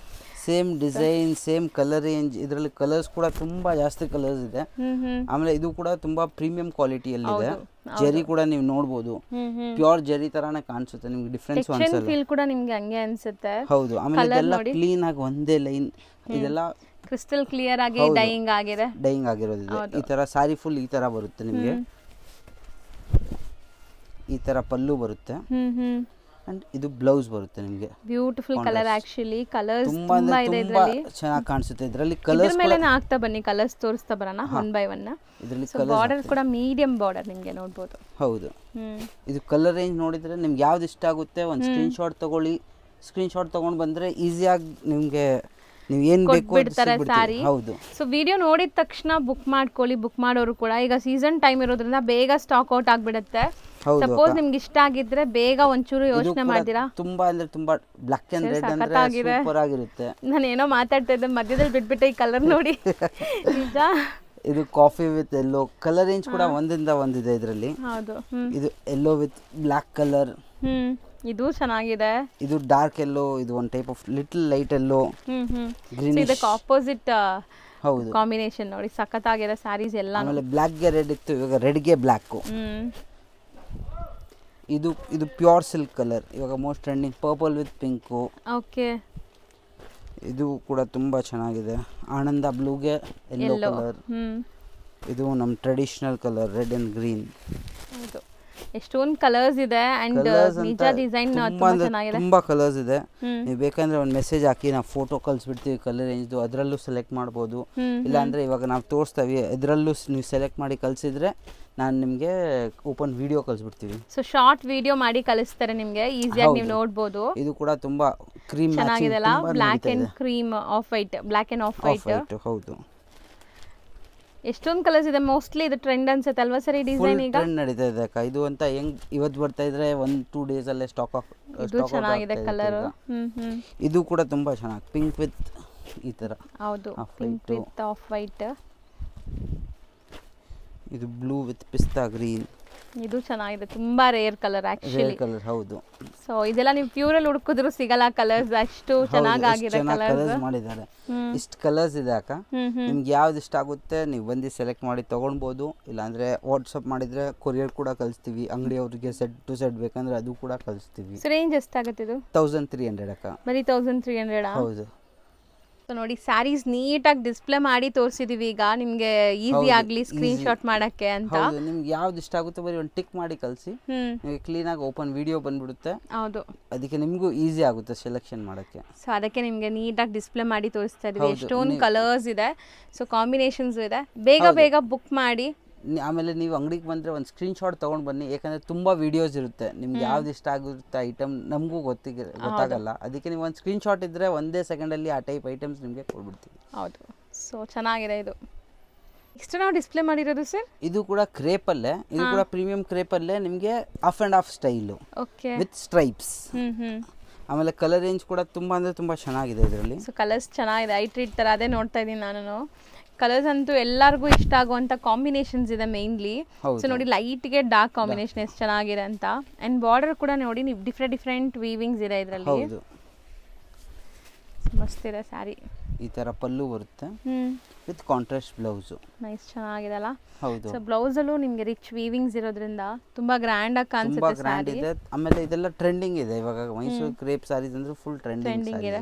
design, same colour range. ಇದರಲ್ಲಿ ಕಲರ್ಸ್ ಕೂಡ ತುಂಬಾ ಜಾಸ್ತಿ ಕಲರ್ಸ್ ಇದೆ. ಆಮೇಲೆ ಇದು ಕೂಡ ತುಂಬಾ ಪ್ರೀಮಿಯಂ ಕ್ವಾಲಿಟಿಯಲ್ಲಿ ಇದೆ. ಜರಿ ಕೂಡ ನೀವು ನೋಡಬಹುದು, ಪ್ಯೂರ್ ಜರಿ ತರಾನೇ ಕಾಣಿಸುತ್ತೆ. ನಿಮ್ಗೆ ಡಿಫರೆನ್ಸ್ ಅನ್ಸಲ್ಲ, ಫೀಲ್ ಕೂಡ ನಿಮ್ಗೆ ಹಂಗೆ ಅನ್ಸುತ್ತೆ. ಹೌದು. ಆಮೇಲೆ ಇದೆಲ್ಲ ಕ್ಲೀನ್ ಆಗಿ ಒಂದೇ ಲೈನ್, ಇದೆಲ್ಲ ಕ್ರಿಸ್ಟಲ್ ಕ್ಲಿಯರ್ ಆಗಿ ಡೈಯಿಂಗ್ ಆಗಿರೋದಿದೆ. ಈ ತರ ಸಾರಿ ಫುಲ್ ಈ ತರ ಬರುತ್ತೆ ನಿಮ್ಗೆ. ಈ ತರ ಪಲ್ಲು ಬರುತ್ತೆ. ಅಂಡ್ ಇದು ಬ್ಲೌಸ್ ಬರುತ್ತೆ ನಿಮಗೆ. ಬ್ಯೂಟಿಫುಲ್ ಕಲರ್ ಆಕ್ಚುಲಿ ಕಲರ್ಸ್ ತುಂಬಾ ತುಂಬಾ ಇದೆ ಇದರಲ್ಲಿ. ಚೆನ್ನಾಗಿ ಕಾಣಿಸುತ್ತೆ ಇದರಲ್ಲಿ. ಇದ್ರ ಕಲರ್ಸ್ ಮೇಲೆ ಆಗ್ತಾ ಬನ್ನಿ ಕಲರ್ಸ್ ತೋರಿಸ್ತಾ ಬರೋಣ ಒನ್ ಬೈ ಒನ್. ಇದರಲ್ಲಿ ಬಾರ್ಡರ್ ಕೂಡ ಮೀಡಿಯಂ ಬಾರ್ಡರ್ ನಿಮಗೆ ನೋಡಬಹುದು. ಹೌದು. ಇದು ಕಲರ್ ರೇಂಜ್ ನೋಡಿದ್ರೆ ನಿಮ್ಗೆ ಯಾವ್ದು ಇಷ್ಟ ಆಗುತ್ತೆ ಒಂದು ಸ್ಕ್ರೀನ್ ಶಾಟ್ ತಗೊಳ್ಳಿ. ಸ್ಕ್ರೀನ್ ಶಾಟ್ ತಗೊಂಡು ಬಂದ್ರೆ ಈಸಿಯಾಗಿ ನಿಮಗೆ ನೀವು ಏನು ಬೇಕು ಬಿಡ್ತಾರೆ ಸಾರಿ. ಹೌದು. ಸೊ ವಿಡಿಯೋ ನೋಡಿದ ತಕ್ಷಣ ಬುಕ್ ಮಾಡ್ಕೊಳ್ಳಿ. ಬುಕ್ ಮಾಡೋರು ಕೂಡ ಈಗ ಸೀಸನ್ ಟೈಮ್ ಇರೋದ್ರಿಂದ ಬೇಗ ಸ್ಟಾಕ್ ಔಟ್ ಆಗ್ಬಿಡುತ್ತೆ. ಸಪೋಸ್ ನಿಮ್ಗೆ ಇಷ್ಟ ಆಗಿದ್ರೆ ಬೇಗ ಒಂಚೂರು ಯೋಚನೆ ಮಾಡ್ತೀರಾ. ತುಂಬಾ ಅಂದ್ರೆ ತುಂಬಾ ಬ್ಲಾಕ್ ಅಂಡ್ ರೆಡ್ ಅಂದ್ರೆ ಸೂಪರ್ ಆಗಿರುತ್ತೆ. ನಾನು ಏನೋ ಮಾತಾಡ್ತಾ ಇದ್ದೆ ಮಧ್ಯದಲ್ಲಿ ಬಿಟ್ಬಿಟ್ಟೆ ಈ ಕಲರ್ ನೋಡಿ. ನಿಜ. ಇದು coffee with yellow colour range ಕೂಡ ಒಂದಿಂದ ಒಂದಿದೆ ಇದರಲ್ಲಿ. ಹೌದು. ಇದು ಎಲ್ಲೋ ವಿತ್ ಬ್ಲಾಕ್ ಕಲರ್. ಇದು ಚೆನ್ನಾಗಿದೆ. ಇದು ಡಾರ್ಕ್ ಎಲ್ಲೋ, ಇದು ಒಂದು type of little light yellow. Green ಇದಕ್ಕೆ ಆಪೋಸಿಟ್ ಹೌದು ಕಾಂಬಿನೇಷನ್ ನೋಡಿ ಸಖತ್ತಾಗಿದೆ ಸ್ಯಾರೀಸ್ ಎಲ್ಲ. ಆಮೇಲೆ ಬ್ಲಾಕ್ ಗೆ ರೆಡ್ ಇತ್ತು, ಇವಾಗ ರೆಡ್ ಗೆ ಬ್ಲಾಕ್. ಇದು ಪ್ಯೂರ್ ಸಿಲ್ಕ್ ಕಲರ್, ಇವಾಗ most trending purple with pink. Okay. ಇದು ಕೂಡ ತುಂಬಾ ಚೆನ್ನಾಗಿದೆ. ಆನಂದ ಬ್ಲೂಗೆ ಯೆಲ್ಲೋ ಕಲರ್. ಇದು ನಮ್ಮ traditional colour red and green. ಹೌದು. ಎಷ್ಟೊಂದು ಕಲರ್ಸ್ ಇದೆ ಅಂಡ್ ನಿಜ ಡಿಸೈನ್ ತುಂಬಾ ಚೆನ್ನಾಗಿದೆ. ತುಂಬಾ ಕಲರ್ಸ್ ಇದೆ. ನೀವು ಬೇಕಂದ್ರೆ ಒಂದು ಮೆಸೇಜ್ ಹಾಕಿ ನಾವು ಫೋಟೋ ಕಳಿಸ್ಬಿಡ್ತೀವಿ ಕಲರ್ ರೇಂಜ್ದು, ಅದರಲ್ಲೂ ಸೆಲೆಕ್ಟ್ ಮಾಡ್ಬೋದು. ಇಲ್ಲಾಂದ್ರೆ ಇವಾಗ ನಾವು ತೋರಿಸ್ತೀವಿ ಇದರಲ್ಲೂ ನೀವು ಸೆಲೆಕ್ಟ್ ಮಾಡಿ ಕಳಿಸಿದ್ರೆ ನಾನು ನಿಮಗೆ ಓಪನ್ ವಿಡಿಯೋ ಕಳಿಸ್ಬಿಡ್ತೀವಿ. ಸೊ ಶಾರ್ಟ್ ವಿಡಿಯೋ ಮಾಡಿ ಕಳಿಸ್ತಾರೆ ನಿಮಗೆ, ಈಸಿಯಾಗಿ ನೀವು ನೋಡಬಹುದು. ಇದು ಕೂಡ ತುಂಬಾ ಕ್ರೀಮ್ ಚೆನ್ನಾಗಿದೆ ಅಲ್ಲ, black and cream of white, black and of white. ಹೌದು. ಎಷ್ಟೊಂದು ಕಲರ್ಸ್ ಇದೆ. ಮೋಸ್ಟ್ಲಿ ಇದು ಟ್ರೆಂಡ್ ಅನ್ಸುತ್ತೆ ಅಲ್ವಾ ಸರ್ ಈ ಡಿಸೈನ್? ಈಗ ಟ್ರೆಂಡ್ ನಡೀತಾ ಇದೆ ಅಕ್ಕ. ಇದು ಅಂತ ಹೆಂಗ್ ಇವತ್ತು ಬರ್ತಾ ಇದ್ರೆ 1-2 ಡೇಸ್ ಅಲ್ಲೇ ಸ್ಟಾಕ್ ಆಫ್. ಇದು ಚೆನ್ನಾಗಿದೆ ಕಲರ್. ಇದು ಕೂಡ ತುಂಬಾ ಚೆನ್ನಾಗಿ ಪಿಂಕ್ ವಿತ್ ಈ ತರ. ಹೌದು, ಪಿಂಕ್ ವಿತ್ ಆಫ್ ವೈಟ್. ಇದು ಬ್ಲೂ ವಿತ್ ಪಿಸ್ತಾ ಗ್ರೀನ್. ಇದು ಚೆನ್ನಾಗಿದೆ, ತುಂಬಾ ರೇರ್ ಕಲರ್ ಆಕ್ಚುಲಿ. ಕಲರ್ ಹೌದು. ಸೊ ಇದೆಲ್ಲ ನೀವು ಪ್ಯೂರ್ ಅಲ್ಲಿ ಹುಡುಕಿದ್ರು ಸಿಗಲ್ಲ ಕಲರ್ಸ್, ಅಷ್ಟು ಚೆನ್ನಾಗಿದೆ ಕಲರ್ಸ್ ಮಾಡಿದ್ದಾರೆ. ಇಷ್ಟು ಕಲರ್ಸ್ ಇದೆ ಅಕ್ಕ. ನಿಮ್ಗೆ ಯಾವ್ದು ಇಷ್ಟ ಆಗುತ್ತೆ ನೀವು ಬಂದು ಸೆಲೆಕ್ಟ್ ಮಾಡಿ ತಗೊಳ್ಬೋದು. ಇಲ್ಲಾಂದ್ರೆ ವಾಟ್ಸಪ್ ಮಾಡಿದ್ರೆ ಕೊರಿಯರ್ ಕೂಡ ಕಳಿಸ್ತೀವಿ. ಅಂಗಡಿಯವರಿಗೆ ಸೆಟ್ ಟು ಸೆಟ್ ಬೇಕಂದ್ರೆ ಅದು ಕೂಡ ಕಳಿಸ್ತೀವಿ. ಸೊ ರೇಂಜ್ ಎಷ್ಟಾಗುತ್ತೆ ಇದು? 1300 ಅಕ್ಕ. ಬರೀ 1300? ಹೌದು. ಸೊ ನೋಡಿ ಸ್ಯಾರೀಸ್ ನೀಟಾಗಿ ಡಿಸ್ಪ್ಲೇ ಮಾಡಿ ತೋರಿಸಿದೀವಿ ಈಗ ನಿಮ್ಗೆ ಈಸಿ ಆಗ್ಲಿ ಸ್ಕ್ರೀನ್ ಶಾಟ್ ಮಾಡಕ್ಕೆ ಅಂತ. ಹೌದು, ನಿಮ್ಗೆ ಯಾವ್ದು ಇಷ್ಟ ಆಗುತ್ತೆ ಬರೀ ಒಂದು ಟಿಕ್ ಮಾಡಿ ಕಳಿಸಿ, ನಿಮಗೆ ಕ್ಲೀನ್ ಆಗಿ ಓಪನ್ ವಿಡಿಯೋ ಬಂದ್ಬಿಡುತ್ತೆ. ಹೌದು, ಅದಕ್ಕೆ ನಿಮಗೂ ಈಸಿ ಆಗುತ್ತೆ ಸೆಲೆಕ್ಷನ್ ಮಾಡಕ್ಕೆ. ಸೊ ಅದಕ್ಕೆ ನಿಮ್ಗೆ ನೀಟಾಗಿ ಡಿಸ್ಪ್ಲೇ ಮಾಡಿ ತೋರಿಸ್ತಾ ಇದೀವಿ. ಎಷ್ಟೊಂದು ಕಲರ್ಸ್ ಇದೆ, ಸೊ ಕಾಂಬಿನೇಷನ್ಸ್ ಇದೆ. ಬೇಗ ಬೇಗ ಬುಕ್ ಮಾಡಿ. ಆಮೇಲೆ ನೀವು ಅಂಗಡಿಗೆ ಬಂದರೆ ಒಂದು ಸ್ಕ್ರೀನ್ ಶಾಟ್ ತೊಗೊಂಡು ಬನ್ನಿ, ಯಾಕಂದರೆ ತುಂಬ ವೀಡಿಯೋಸ್ ಇರುತ್ತೆ. ನಿಮ್ಗೆ ಯಾವ್ದು ಇಷ್ಟ ಆಗುತ್ತೆ ಐಟಮ್ ನಮಗೂ ಗೊತ್ತಾಗಲ್ಲ. ಅದಕ್ಕೆ ನೀವು ಒಂದು ಸ್ಕ್ರೀನ್ ಶಾಟ್ ಇದ್ದರೆ ಒಂದೇ ಸೆಕೆಂಡಲ್ಲಿ ಆ ಟೈಪ್ ಐಟಮ್ಸ್ ನಿಮಗೆ ಕೊಡ್ಬಿಡ್ತೀವಿ. ಹೌದು, ಸೊ ಚೆನ್ನಾಗಿದೆ ಇದು. ನೆಕ್ಸ್ಟ್ ನಾವು ಡಿಸ್ಪ್ಲೇ ಮಾಡಿರೋದು ಸರ್, ಇದು ಕೂಡ ಕ್ರೇಪಲ್ಲೇ. ಇದು ಕೂಡ ಪ್ರೀಮಿಯಂ ಕ್ರೇಪಲ್ಲೇ ನಿಮಗೆ of and of style with stripes. ಆಮೇಲೆ ಕಲರ್ ರೇಂಜ್ ಕೂಡ ತುಂಬ ಅಂದರೆ ತುಂಬ ಚೆನ್ನಾಗಿದೆ ಇದರಲ್ಲಿ. ಸೊ ಕಲರ್ಸ್ ಚೆನ್ನಾಗಿದೆ, ಐ ಟ್ರೀಟ್ ಥರ ಅದೇ ನೋಡ್ತಾ ಇದ್ದೀನಿ ನಾನು. ಕಲರ್ಸ್ ಅಂತೂ ಎಲ್ಲರಿಗೂ ಇಷ್ಟ ಆಗುವಂಥ ಕಾಂಬಿನೇಷನ್ಸ್ ಇದೆ ಮೇನ್ಲಿ. ಸೊ ನೋಡಿ ಲೈಟ್ಗೆ ಡಾರ್ಕ್ ಕಾಂಬಿನೇಷನ್ ಎಷ್ಟು ಚೆನ್ನಾಗಿದೆ ಅಂತ. ಆ್ಯಂಡ್ ಬಾರ್ಡರ್ ಕೂಡ ನೋಡಿ ನೀವು ಡಿಫ್ರೆಂಟ್ ವೀವಿಂಗ್ಸ್ ಇದೆ ಇದರಲ್ಲಿ. ಮಸ್ತ್ ಇದೆ ಸ್ಯಾರಿ. ಈ ತರ ಪಲ್ಲು ಬರುತ್ತೆ ವಿತ್ ಕಾಂಟ್ರಾಸ್ಟ್ ಬ್ಲೌಸ್. ನೈಸ್, ಚೆನ್ನಾಗಿದೆ ಅಲ್ಲ? ಹೌದು. ಸೊ ಬ್ಲೌಸ್ ಅಲ್ಲೂ ನಿಮಗೆ ರಿಚ್ ವೀವಿಂಗ್ಸ್ ಇರೋದ್ರಿಂದ ತುಂಬಾ ಗ್ರ್ಯಾಂಡ್ ಆಗಿ ಕಾಣಿಸುತ್ತೆ ಸ್ಯಾರಿ. ಆಮೇಲೆ ಇದೆಲ್ಲ ಟ್ರೆಂಡಿಂಗ್ ಇದೆ ಇವಾಗ. ಮೈಸೂರು ಕ್ರೇಪ್ ಸ್ಯಾರೀಸ್ ಅಂದ್ರೆ ಫುಲ್ ಟ್ರೆಂಡಿಂಗ್ ಇದೆ.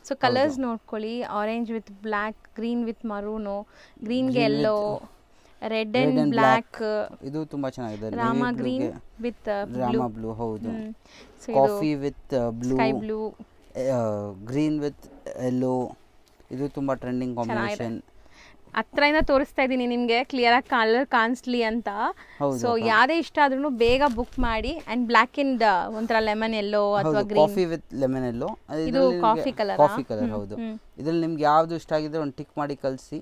ಸೊ ಕಲರ್ಸ್ ನೋಡ್ಕೊಳ್ಳಿ, orange with black, green with maroon, green ಗೆ ಯೆಲ್ಲೋ, ರೆಡ್ ಅಂಡ್ ಬ್ಲಾಕ್. ಇದು ತುಂಬಾ ಚೆನ್ನಾಗಿದೆ. Rama green with Rama blue. ಹೌದು. Coffee with blue, sky blue, green with yellow. ಇದು ತುಂಬಾ ಟ್ರೆಂಡಿಂಗ್ ಕಾಂಬಿನೇಷನ್. ಹತ್ರದಿಂದ ತೋರಿಸ್ತಾ ಇದ್ದೀನಿ ನಿಮಗೆ ಕ್ಲಿಯರ್ ಆಗಿ ಕಲರ್ ಕಾಣಿಸ್ಲಿ ಅಂತ. ಸೊ ಯಾವ್ದೇ ಇಷ್ಟ ಆದ್ರೂ ಬೇಗ ಬುಕ್ ಮಾಡಿ. ಅಂಡ್ ಬ್ಲಾಕ್ ಇಂದ ಒಂಥರ ಲೆಮನ್ ಯೆಲ್ಲೋ ಅಥವಾ green. Coffee with lemon yellow. ಇದು ಕಾಫಿ ಕಲರ್. ಕಾಫಿ ಕಲರ್ ಹೌದು. ಇದ್ರಲ್ಲಿ ನಿಮ್ಗೆ ಯಾವ್ದು ಇಷ್ಟ ಆಗಿದ್ರೆ ಒಂದು ಟಿಕ್ ಮಾಡಿ ಕಳಿಸಿ,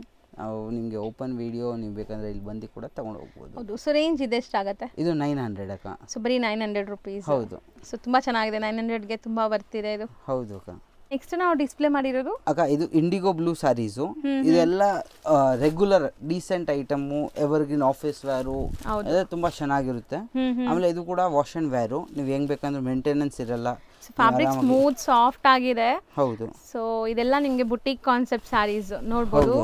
ನಿಮಗೆ ಓಪನ್ ವಿಡಿಯೋ ನೀವು ಬೇಕಂದ್ರೆ ಇಲ್ಲಿ ಬಂದು ಕೂಡ ತಗೊಂಡು ಹೋಗ್ಬೋದು. ಹೌದು. ಸೊ ರೇಂಜ್ ಇದೆ ಎಷ್ಟಾಗುತ್ತೆ? ಇದು 900 ಅಕ್ಕ. ಸೊ ಬರೀ 900 rupees. ಹೌದು. ಸೊ ತುಂಬಾ ಚೆನ್ನಾಗಿದೆ, 900ಗೆ ತುಂಬಾ ಬರ್ತಿದೆ ಇದು. ಹೌದು ಅಕ್ಕ. ನೆಕ್ಸ್ಟ್ ನಾವು ಡಿಸ್ಪ್ಲೇ ಮಾಡಿರೋದು ಅಕ್ಕ ಇದು ಇಂಡಿಗೋ ಬ್ಲೂ ಸ್ಯಾರೀಸು. ಇದೆಲ್ಲ regular decent item, evergreen office wear, ಅದೇ ತುಂಬಾ ಚೆನ್ನಾಗಿರುತ್ತೆ. ಆಮೇಲೆ ಇದು ಕೂಡ ವಾಶ್ ಅಂಡ್ ವೇರು. ನೀವು ಹೆಂಗ್ ಬೇಕಂದ್ರೆ ಮೇಂಟೆನೆನ್ಸ್ ಇರಲ್ಲ. ಫ್ಯಾಬ್ರಿಕ್ ಸ್ಮೂತ್ ಸಾಫ್ಟ್ ಆಗಿದೆ. ಹೌದು. ಸೊ ಇದೆಲ್ಲ ನಿಮಗೆ ಬುಟಿಕ್ ಕಾನ್ಸೆಪ್ಟ್ ಸ್ಯಾರೀಸ್ ನೋಡಬಹುದು.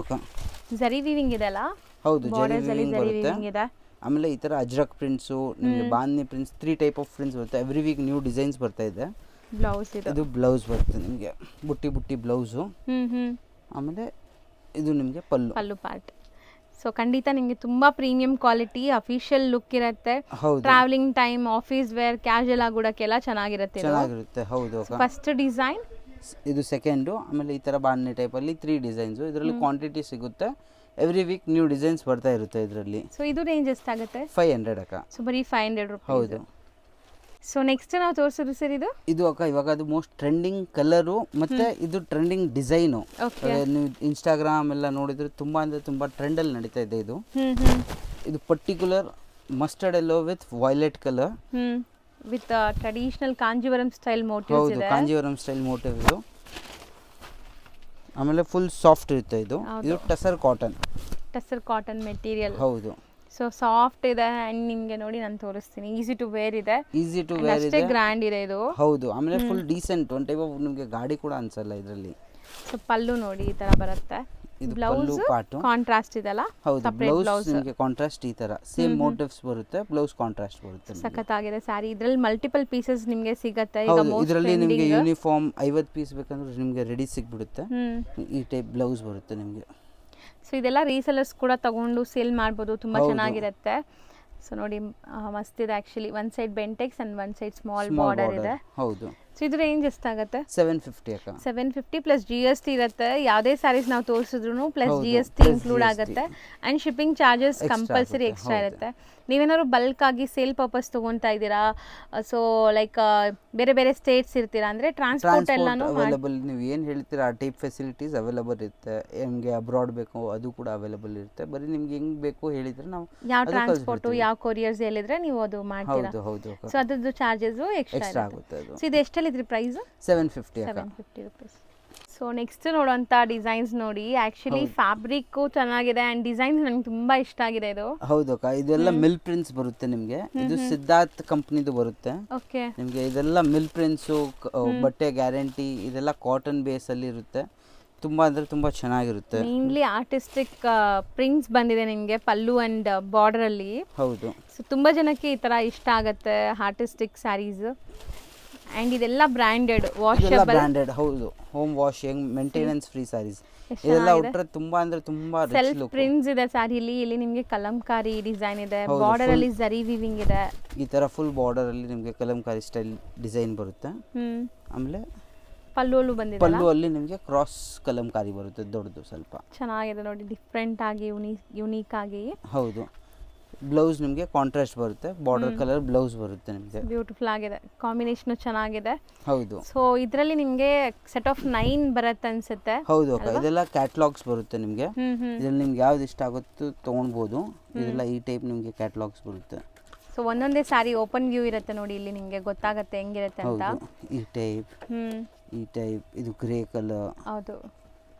ಜರಿ ವೀವಿಂಗ್ ಇದೆ ಅಲ್ಲ? ಹೌದು, ಜರಿ ವೀವಿಂಗ್ ಬರುತ್ತೆ. ಆಮೇಲೆ ಈ ತರ ಅಜ್ರಕ್ ಪ್ರಿಂಟ್ಸು, ನಿಮಗೆ bandhani prints, 3 type of prints ಬರುತ್ತೆ. ಎವ್ರಿ ವೀಕ್ ನ್ಯೂ ಡಿಸೈನ್ಸ್ ಬರ್ತಾ ಇದೆ. ಬ್ಲೌಸ್ ಇದು ಬ್ಲೌಸ್ ಬರುತ್ತೆ ನಿಮಗೆ, ಬುಟ್ಟಿ ಬ್ಲೌಸು. ಆಮೇಲೆ ಇದು ನಿಮಗೆ ಪಲ್ಲು ಪಾರ್ಟ್. ಸೊ ಖಂಡಿತ ನಿಮಗೆ ತುಂಬಾ ಪ್ರೀಮಿಯಂ ಕ್ವಾಲಿಟಿ ಅಫಿಷಿಯಲ್ ಲುಕ್ ಇರುತ್ತೆ. ಹೌದು travelling time, office wear, casual ಆಗೋಡಕ್ಕೆಲ್ಲ ಚೆನ್ನಾಗಿರುತ್ತೆ. ಚೆನ್ನಾಗಿರುತ್ತೆ. ಹೌದು ಅಕ್ಕ. ಫಸ್ಟ್ ಡಿಸೈನ್ ಇದು ಸೆಕೆಂಡು. ಆಮೇಲೆ ಈ ಥರ ಬಾಂಧಣಿ ಟೈಪಲ್ಲಿ 3 ಡಿಸೈನ್ಸು. ಇದರಲ್ಲಿ ಕ್ವಾಂಟಿಟಿ ಸಿಗುತ್ತೆ. ಎವ್ರಿ ವೀಕ್ ನ್ಯೂ ಡಿಸೈನ್ಸ್ ಬರ್ತಾ ಇರುತ್ತೆ ಇದರಲ್ಲಿ. ಸೊ ಇದು ರೇಂಜ್ ಎಷ್ಟಾಗುತ್ತೆ? 500 ಅಕ್ಕ. ಸೊ ಬರೀ 500 ರೂಪಾಯಿ. ಹೌದು. ಸೊ ನೆಕ್ಸ್ಟ್ ನಾವು ತೋರಿಸೋದು ಸರ್ ಇದು ಅಕ್ಕ ಇವಾಗ ಅದು ಮೋಸ್ಟ್ ಟ್ರೆಂಡಿಂಗ್ ಕಲರು ಮತ್ತೆ ಇದು ಟ್ರೆಂಡಿಂಗ್ ಡಿಸೈನು. ನೀವು ಇನ್ಸ್ಟಾಗ್ರಾಮ್ ಎಲ್ಲ ನೋಡಿದ್ರೆ ತುಂಬಾ ಅಂದ್ರೆ ತುಂಬಾ ಟ್ರೆಂಡಲ್ಲಿ ನಡೀತಾ ಇದೆ ಇದು. ಇದು particular mustard yellow with violet colour with traditional Kanjeevaram style motifs ಇದೆ. ಹೌದು, ಕಾಂಜೀವರಂ ಸ್ಟೈಲ್ ಮೋಟಿವ್ ಇದು. ಆಮೇಲೆ ಫುಲ್ ಸಾಫ್ಟ್ ಇರುತ್ತೆ ಇದು. ಇದು ಟಸರ್ ಕಾಟನ್ ಮೆಟೀರಿಯಲ್. ಹೌದು. ಸೊ ಸಾಫ್ಟ್ ಇದೆ ಅಂಡ್ ನಿಮಗೆ ನೋಡಿ ನಾನು ತೋರಿಸ್ತೀನಿ. ಈಸಿ ಟು ವೇರ್ ಇದೆ. ಅಷ್ಟೇ ಗ್ರ್ಯಾಂಡ್ ಇದೆ ಇದು. ಹೌದು. ಆಮೇಲೆ full decent, one type of ನಿಮಗೆ ಗಾಡಿ ಕೂಡ ಅನ್ಸಲ್ಲ ಇದರಲ್ಲಿ. ಸೊ ಪಲ್ಲು ನೋಡಿ ಈ ತರ ಬರುತ್ತೆ. ಬ್ಲೌಸ್ ಕಾಂಟ್ರಾಸ್ಟ್ ಇದೆಲ್ಲ. ಹೌದು, ಬ್ಲೌಸ್ ನಿಮಗೆ ಕಾಂಟ್ರಾಸ್ಟ್ ಈ ತರ ಸೇಮ್ ಮೋಟಿವ್ಸ್ ಬರುತ್ತೆ. ಬ್ಲೌಸ್ ಕಾಂಟ್ರಾಸ್ಟ್ ಬರುತ್ತೆ. ಸಖತ್ತಾಗಿದೆ ಸ್ಯಾರಿ. ಇದರಲ್ಲಿ ಮಲ್ಟಿಪಲ್ ಪೀಸಸ್ ನಿಮಗೆ ಸಿಗುತ್ತೆ. ಇದರಲ್ಲಿ ನಿಮಗೆ ಯೂನಿಫಾರ್ಮ್ 50 ಪೀಸ್ ಬೇಕಂದ್ರೆ ನಿಮಗೆ ರೆಡಿ ಸಿಗ್ಬಿಡುತ್ತೆ. ಈ ಟೈಪ್ ಬ್ಲೌಸ್ ಬರುತ್ತೆ ನಿಮಗೆ. ಸೊ ಇದೆಲ್ಲ ರೀಸೆಲರ್ಸ್ ಕೂಡ ತಗೊಂಡು ಸೇಲ್ ಮಾಡ್ಬೋದು. ತುಂಬಾ ಚೆನ್ನಾಗಿರುತ್ತೆ. ಸೊ ನೋಡಿ ಮಸ್ತ್ ಇದೆ actually. One side Bentex and one side small border ಇದೆ. ಹೌದು. ಸೊ ಇದು ರೇಂಜ್ ಎಷ್ಟಾಗುತ್ತೆ? 750 ಅಕ್ಕ. 750 ಪ್ಲಸ್ GST ಇರುತ್ತೆ. ಯಾವುದೇ ಸ್ಯಾರೀಸ್ ನಾವು ತೋರಿಸಿದ್ರು ಪ್ಲಸ್ GST ಇನ್ಕ್ಲೂಡ್ ಆಗುತ್ತೆ. And shipping charges compulsory extra ಇರುತ್ತೆ. ನೀವೇನಾದ್ರು ಬಲ್ಕ್ ಆಗಿ ಸೇಲ್ ಪರ್ಪಸ್ ತಗೊಂತಾ ಇದ್ದೀರಾ, ಸೊ ಲೈಕ್ ಬೇರೆ ಬೇರೆ ಸ್ಟೇಟ್ಸ್ ಇರ್ತೀರಾ ಅಂದ್ರೆ ಟ್ರಾನ್ಸ್ಪೋರ್ಟ್ ಎಲ್ಲಾನು ಅವೈಲೇಬಲ್. ನೀವು ಏನು ಹೇಳ್ತೀರಾ ಆ ಟೈಪ್ ಫೆಸಿಲಿಟೀಸ್ ಅವೈಲೇಬಲ್ ಇರುತ್ತೆ. ನಿಮಗೆ ಅಬ್ರಾಡ್ ಬೇಕು ಅದು ಕೂಡ ಅವೈಲೇಬಲ್ ಇರುತ್ತೆ. ಬರೀ ನಿಮ್ಗೆ ಹೆಂಗ್ ಬೇಕು ಹೇಳಿದ್ರೆ ನಾವು ಯಾವ ಟ್ರಾನ್ಸ್ಪೋರ್ಟ್ ಯಾವ ಕೊರಿಯರ್ಸ್ ಹೇಳಿದ್ರೆ ನೀವು ಅದು ಮಾಡ್ತೀರಾ. ಹೌದು. ಸೊ ಅದ್ರದ್ದು ಚಾರ್ಜಸ್ ಎಕ್ಸ್ಟ್ರಾ ಆಗುತ್ತೆ. ಸೊ ಇದು ಎಷ್ಟಲ್ಲಿ ಇದ್ರಿ ಪ್ರೈಸ್? 750 ರೂಪೀಸ್. ಸೊ ನೆಕ್ಸ್ಟ್ ನೋಡುವಂತ ಡಿಸೈನ್ಸ್ ನೋಡಿ. ಆಕ್ಚುಲಿ ಫ್ಯಾಬ್ರಿಕ್ ಚೆನ್ನಾಗಿದೆ ಅಂಡ್ ಡಿಸೈನ್ಸ್ ನನಗೆ ತುಂಬಾ ಇಷ್ಟ ಆಗಿದೆ ಇದು. ಹೌದು ಅಕ್ಕ. ಇದೆಲ್ಲ ಮಿಲ್ ಪ್ರಿಂಟ್ಸ್ ಬರುತ್ತೆ ನಿಮಗೆ. ಇದು ಸಿದ್ಧಾರ್ಥ್ ಕಂಪನಿದು ಬರುತ್ತೆ. ಓಕೆ. ನಿಮಗೆ ಇದೆಲ್ಲ ಮಿಲ್ ಪ್ರಿಂಟ್ಸ್, ಬಟ್ಟೆ ಗ್ಯಾರಂಟಿ, ಇದೆಲ್ಲ ಕಾಟನ್ ಬೇಸ್ ಅಲ್ಲಿ ಇರುತ್ತೆ. ತುಂಬಾ ಅಂದ್ರೆ ತುಂಬಾ ಚೆನ್ನಾಗಿರುತ್ತೆ. ಮೇನ್ಲಿ ಆರ್ಟಿಸ್ಟಿಕ್ ಪ್ರಿಂಟ್ಸ್ ಬಂದಿದೆ ನಿಮಗೆ ಪಲ್ಲು ಅಂಡ್ ಬಾರ್ಡರ್ ಅಲ್ಲಿ. ಹೌದು. ಸೊ ತುಂಬಾ ಜನಕ್ಕೆ ಈ ತರ ಇಷ್ಟ ಆಗುತ್ತೆ ಆರ್ಟಿಸ್ಟಿಕ್ ಸ್ಯಾರೀಸ್. ಅಂಡ್ ಇದೆಲ್ಲ ಬ್ರಾಂಡೆಡ್, ವಾಷಬಲ್. ಬ್ರಾಂಡೆಡ್. ಹೌದು. Home washing, maintenance free saris. ಇದೆಲ್ಲ ಉಟ್ರೆ ತುಂಬಾ ಅಂದ್ರೆ ತುಂಬಾ ಸೆಲ್ಫ್ ಪ್ರಿಂಟ್ಸ್ ಇದೆ ಸ್ಯಾರಿಲಿ. ಇಲ್ಲಿ ನಿಮಗೆ ಕಲಂಕಾರಿ ಡಿಸೈನ್ ಇದೆ. ಬಾರ್ಡರ್ ಅಲ್ಲಿ ಜರಿ ವೀವಿಂಗ್ ಇದೆ. ಈ ತರ ಫುಲ್ ಬಾರ್ಡರ್ ಅಲ್ಲಿ ನಿಮಗೆ ಕಲಂಕಾರಿ ಸ್ಟೈಲ್ ಡಿಸೈನ್ ಬರುತ್ತೆ. ಆಮೇಲೆ ಪಲ್ಲುವಲ್ಲೂ ಬಂದಿದೆ. ಪಲ್ಲು ಅಲ್ಲಿ ನಿಮಗೆ ಕ್ರಾಸ್ ಕಲಂಕಾರಿ ಬರುತ್ತೆ, ದೊಡ್ಡದು ಸ್ವಲ್ಪ. ಚೆನ್ನಾಗಿದೆ ನೋಡಿ, ಡಿಫ್ರೆಂಟ್ ಆಗಿ ಯುನೀಕ್ ಆಗಿ. ಹೌದು. ಬ್ಲೌಸ್ ನಿಮಗೆ ಕಾಂಟ್ರಾಸ್ಟ್ ಬರುತ್ತೆ. ಬಾರ್ಡರ್ ಕಲರ್ ಬ್ಲೌಸ್ ಬರುತ್ತೆ ನಿಮಗೆ. ಬ್ಯೂಟಿಫುಲ್ ಆಗಿದೆ. ಕಾಂಬಿನೇಷನ್ ಚೆನ್ನಾಗಿದೆ. ಹೌದು. ಸೊ ಇದರಲ್ಲಿ ನಿಮಗೆ ಸೆಟ್ ಆಫ್ 9 ಬರುತ್ತೆ ಅನ್ಸುತ್ತೆ. ಹೌದು ಅಕ್ಕ. ಇದೆಲ್ಲ ಕ್ಯಾಟಲಾಗ್ಸ್ ಬರುತ್ತೆ ನಿಮಗೆ. ಇದರಲ್ಲಿ ನಿಮ್ಗೆ ಯಾವ್ದು ಇಷ್ಟ ಆಗುತ್ತೋ ತಗೊಳ್ಬಹುದು. ಇದೆಲ್ಲ ಈ ಟೈಪ್ ನಿಮಗೆ ಕ್ಯಾಟಲಾಗ್ಸ್ ಬರುತ್ತೆ. ಸೊ ಒಂದೊಂದೇ ಸಾರಿ ಓಪನ್ ವ್ಯೂ ಇರುತ್ತೆ ನೋಡಿ. ಇಲ್ಲಿ ನಿಮಗೆ ಗೊತ್ತಾಗುತ್ತೆ ಹೆಂಗಿರುತ್ತೆ ಅಂತ. ಈ ಟೈಪ್ ಇದು ಗ್ರೇ ಕಲರ್. ಹೌದು.